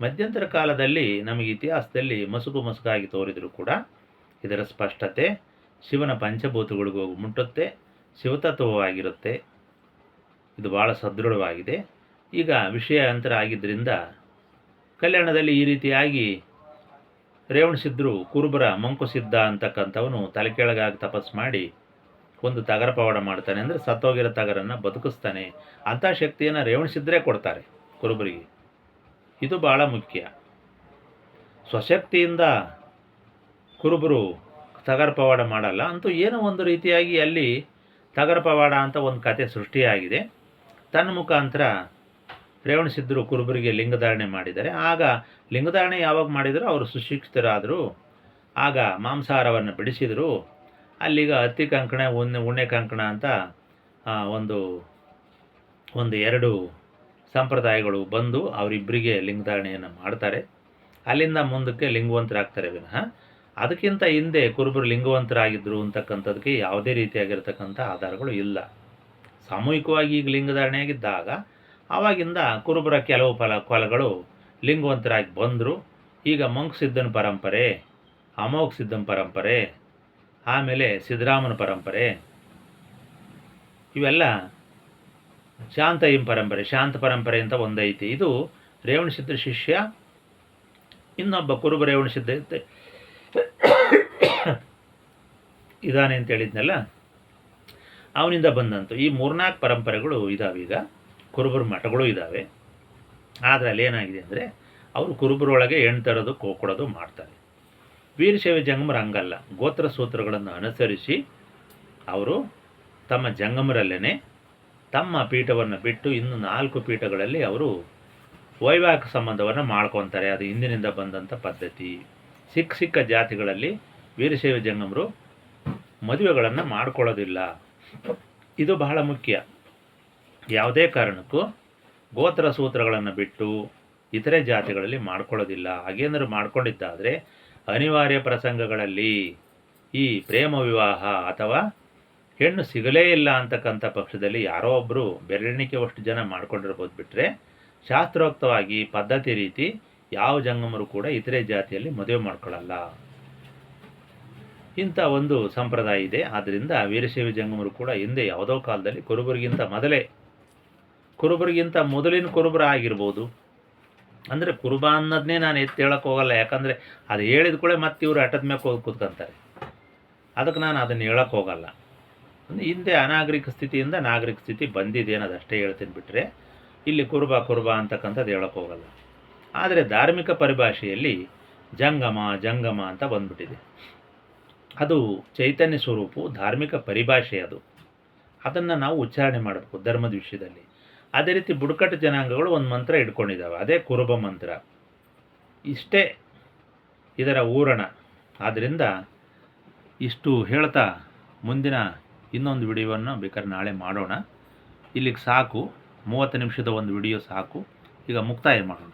ಮಧ್ಯಂತರ ಕಾಲದಲ್ಲಿ ನಮಗೆ ಇತಿಹಾಸದಲ್ಲಿ ಮಸುಕಾಗಿ ತೋರಿದರೂ ಕೂಡ ಇದರ ಸ್ಪಷ್ಟತೆ ಶಿವನ ಪಂಚಭೂತಗಳಿಗೂ ಮುಟ್ಟುತ್ತೆ, ಶಿವತತ್ವವಾಗಿರುತ್ತೆ. ಇದು ಭಾಳ ಸದೃಢವಾಗಿದೆ. ಈಗ ವಿಷಯಾಂತರ ಆಗಿದ್ದರಿಂದ ಕಲ್ಯಾಣದಲ್ಲಿ ಈ ರೀತಿಯಾಗಿ ರೇವಣಸಿದ್ಧರು ಕುರುಬರ ಮಂಕುಸಿದ್ಧ ಅಂತಕ್ಕಂಥವನು ತಲೆ ಕೆಳಗಾಗಿ ತಪಸ್ಸು ಮಾಡಿ ಒಂದು ತಗರ ಪವಾಡ ಮಾಡ್ತಾನೆ. ಅಂದರೆ ಸತ್ತೋಗಿರೋ ತಗರನ್ನು ಬದುಕಿಸ್ತಾನೆ. ಅಂಥ ಶಕ್ತಿಯನ್ನು ರೇವಣಸಿದ್ಧರೇ ಕೊಡ್ತಾರೆ ಕುರುಬರಿಗೆ. ಇದು ಭಾಳ ಮುಖ್ಯ. ಸ್ವಶಕ್ತಿಯಿಂದ ಕುರುಬರು ತಗರ ಪವಾಡ ಮಾಡಲ್ಲ. ಅಂತೂ ಏನೋ ಒಂದು ರೀತಿಯಾಗಿ ಅಲ್ಲಿ ತಗರ ಪವಾಡ ಅಂತ ಒಂದು ಕತೆ ಸೃಷ್ಟಿಯಾಗಿದೆ. ತನ್ನ ಮುಖಾಂತರ ರೇವಣಸಿದ್ಧರು ಕುರುಬರಿಗೆ ಲಿಂಗಧಾರಣೆ ಮಾಡಿದ್ದಾರೆ. ಆಗ ಲಿಂಗಧಾರಣೆ ಯಾವಾಗ ಮಾಡಿದರೂ ಅವರು ಸುಶಿಕ್ಷಿತರಾದರು. ಆಗ ಮಾಂಸಾಹಾರವನ್ನು ಬಿಡಿಸಿದರು. ಅಲ್ಲಿಗ ಹತ್ತಿ ಕಂಕಣ, ಉಣ್ಣೆ ಕಂಕಣ ಅಂತ ಒಂದು 2 ಸಂಪ್ರದಾಯಗಳು ಬಂದು ಅವರಿಬ್ಬರಿಗೆ ಲಿಂಗಧಾರಣೆಯನ್ನು ಮಾಡ್ತಾರೆ. ಅಲ್ಲಿಂದ ಮುಂದಕ್ಕೆ ಲಿಂಗವಂತರಾಗ್ತಾರೆ ವಿನಃ ಅದಕ್ಕಿಂತ ಹಿಂದೆ ಕುರುಬರು ಲಿಂಗವಂತರಾಗಿದ್ದರು ಅಂತಕ್ಕಂಥದಕ್ಕೆ ಯಾವುದೇ ರೀತಿಯಾಗಿರ್ತಕ್ಕಂಥ ಆಧಾರಗಳು ಇಲ್ಲ. ಸಾಮೂಹಿಕವಾಗಿ ಈಗ ಲಿಂಗಧಾರಣೆಯಾಗಿದ್ದಾಗ ಆವಾಗಿಂದ ಕುರುಬರ ಕೆಲವು ಕೊಲಗಳು ಲಿಂಗವಂತರಾಗಿ ಬಂದರು. ಈಗ ಮಂಕುಸಿದ್ಧನ ಪರಂಪರೆ, ಅಮೋಘ ಸಿದ್ಧನ ಪರಂಪರೆ, ಆಮೇಲೆ ಸಿದ್ದರಾಮನ ಪರಂಪರೆ, ಇವೆಲ್ಲ ಶಾಂತಯಿಂ ಪರಂಪರೆ, ಶಾಂತ ಪರಂಪರೆ ಅಂತ ಒಂದೈತಿ. ಇದು ರೇವಣಸಿದ್ಧ ಶಿಷ್ಯ ಇನ್ನೊಬ್ಬ ಕುರುಬ ರೇವಣಸಿದ್ಧ ಇದಾನೆ ಅಂತ ಹೇಳಿದ್ನಲ್ಲ, ಅವನಿಂದ ಬಂದಂತು ಈ 3-4 ಪರಂಪರೆಗಳು ಇದ್ದಾವೆ. ಈಗ ಕುರುಬರ ಮಠಗಳು ಇದ್ದಾವೆ. ಆದರೆ ಅಲ್ಲೇನಾಗಿದೆ ಅಂದರೆ ಅವರು ಕುರುಬರೊಳಗೆ ಹೆಣ್ಣು ತರೋದು, ಕೊಡೋದು ಮಾಡ್ತಾರೆ. ವೀರಶೈವ ಜಂಗಮರು ಹಂಗಲ್ಲ. ಗೋತ್ರ ಸೂತ್ರಗಳನ್ನು ಅನುಸರಿಸಿ ಅವರು ತಮ್ಮ ಜಂಗಮರಲ್ಲೇ ತಮ್ಮ ಪೀಠವನ್ನು ಬಿಟ್ಟು ಇನ್ನು 4 ಪೀಠಗಳಲ್ಲಿ ಅವರು ವೈವಾಹಿಕ ಸಂಬಂಧವನ್ನು ಮಾಡ್ಕೊತಾರೆ. ಅದು ಹಿಂದಿನಿಂದ ಬಂದಂಥ ಪದ್ಧತಿ. ಸಿಕ್ಕ ಜಾತಿಗಳಲ್ಲಿ ವೀರಶೈವ ಜಂಗಮರು ಮದುವೆಗಳನ್ನು ಮಾಡ್ಕೊಳ್ಳೋದಿಲ್ಲ. ಇದು ಬಹಳ ಮುಖ್ಯ. ಯಾವುದೇ ಕಾರಣಕ್ಕೂ ಗೋತ್ರ ಸೂತ್ರಗಳನ್ನು ಬಿಟ್ಟು ಇತರೆ ಜಾತಿಗಳಲ್ಲಿ ಮಾಡ್ಕೊಳ್ಳೋದಿಲ್ಲ. ಹಾಗೇನಾದ್ರು ಮಾಡ್ಕೊಂಡಿದ್ದಾದರೆ ಅನಿವಾರ್ಯ ಪ್ರಸಂಗಗಳಲ್ಲಿ ಈ ಪ್ರೇಮ ವಿವಾಹ ಅಥವಾ ಹೆಣ್ಣು ಸಿಗಲೇ ಇಲ್ಲ ಅಂತಕ್ಕಂಥ ಪಕ್ಷದಲ್ಲಿ ಯಾರೋ ಒಬ್ಬರು ಬೆರಳೆಣಿಕೆಯಷ್ಟು ಜನ ಮಾಡ್ಕೊಂಡಿರ್ಬೋದು. ಬಿಟ್ಟರೆ ಶಾಸ್ತ್ರೋಕ್ತವಾಗಿ ಪದ್ಧತಿ ರೀತಿ ಯಾವ ಜಂಗಮರು ಕೂಡ ಇತರೆ ಜಾತಿಯಲ್ಲಿ ಮದುವೆ ಮಾಡ್ಕೊಳ್ಳಲ್ಲ. ಇಂಥ ಒಂದು ಸಂಪ್ರದಾಯ ಇದೆ. ಆದ್ದರಿಂದ ವೀರಶೈವ ಜಂಗಮರು ಕೂಡ ಹಿಂದೆ ಯಾವುದೋ ಕಾಲದಲ್ಲಿ ಕುರುಬರಿಗಿಂತ ಮೊದಲಿನ ಕುರುಬರ ಆಗಿರ್ಬೋದು. ಅಂದರೆ ಕುರುಬ ಅನ್ನೋದನ್ನೇ ನಾನು ಎತ್ತಿ ಹೇಳೋಕ್ಕೆ ಹೋಗಲ್ಲ, ಯಾಕಂದರೆ ಅದು ಹೇಳಿದ ಕೂಡ ಮತ್ತೆ ಇವರು ಹಠದ ಮೇಲೆ ಹೋಗಿ ಕೂತ್ಕೊಂತಾರೆ. ಅದಕ್ಕೆ ನಾನು ಅದನ್ನು ಹೇಳೋಕ್ಕೆ ಹೋಗಲ್ಲ. ಹಿಂದೆ ಅನಾಗರಿಕ ಸ್ಥಿತಿಯಿಂದ ನಾಗರಿಕ ಸ್ಥಿತಿ ಬಂದಿದೆ ಅನ್ನೋದು ಅಷ್ಟೇ ಹೇಳ್ತೀನಿ, ಬಿಟ್ಟರೆ ಇಲ್ಲಿ ಕುರುಬ ಅಂತಕ್ಕಂಥದ್ದು ಹೇಳೋಕ್ಕೆ ಹೋಗಲ್ಲ. ಆದರೆ ಧಾರ್ಮಿಕ ಪರಿಭಾಷೆಯಲ್ಲಿ ಜಂಗಮ ಅಂತ ಬಂದ್ಬಿಟ್ಟಿದೆ. ಅದು ಚೈತನ್ಯ ಸ್ವರೂಪು, ಧಾರ್ಮಿಕ ಪರಿಭಾಷೆ ಅದು. ಅದನ್ನು ನಾವು ಉಚ್ಚಾರಣೆ ಮಾಡಬೇಕು ಧರ್ಮದ ವಿಷಯದಲ್ಲಿ. ಅದೇ ರೀತಿ ಬುಡಕಟ್ಟು ಜನಾಂಗಗಳು ಒಂದು ಮಂತ್ರ ಇಟ್ಕೊಂಡಿದ್ದಾವೆ, ಅದೇ ಕುರುಬ ಮಂತ್ರ. ಇಷ್ಟೇ ಇದರ ಊರಣ. ಆದ್ದರಿಂದ ಇಷ್ಟು ಹೇಳ್ತಾ ಮುಂದಿನ ಇನ್ನೊಂದು ವಿಡಿಯೋವನ್ನು ಬೇಕಾದ್ರೆ ನಾಳೆ ಮಾಡೋಣ. ಇಲ್ಲಿಗೆ ಸಾಕು, 30 ನಿಮಿಷದ ಒಂದು ವಿಡಿಯೋ ಸಾಕು. ಈಗ ಮುಕ್ತಾಯ ಮಾಡೋಣ.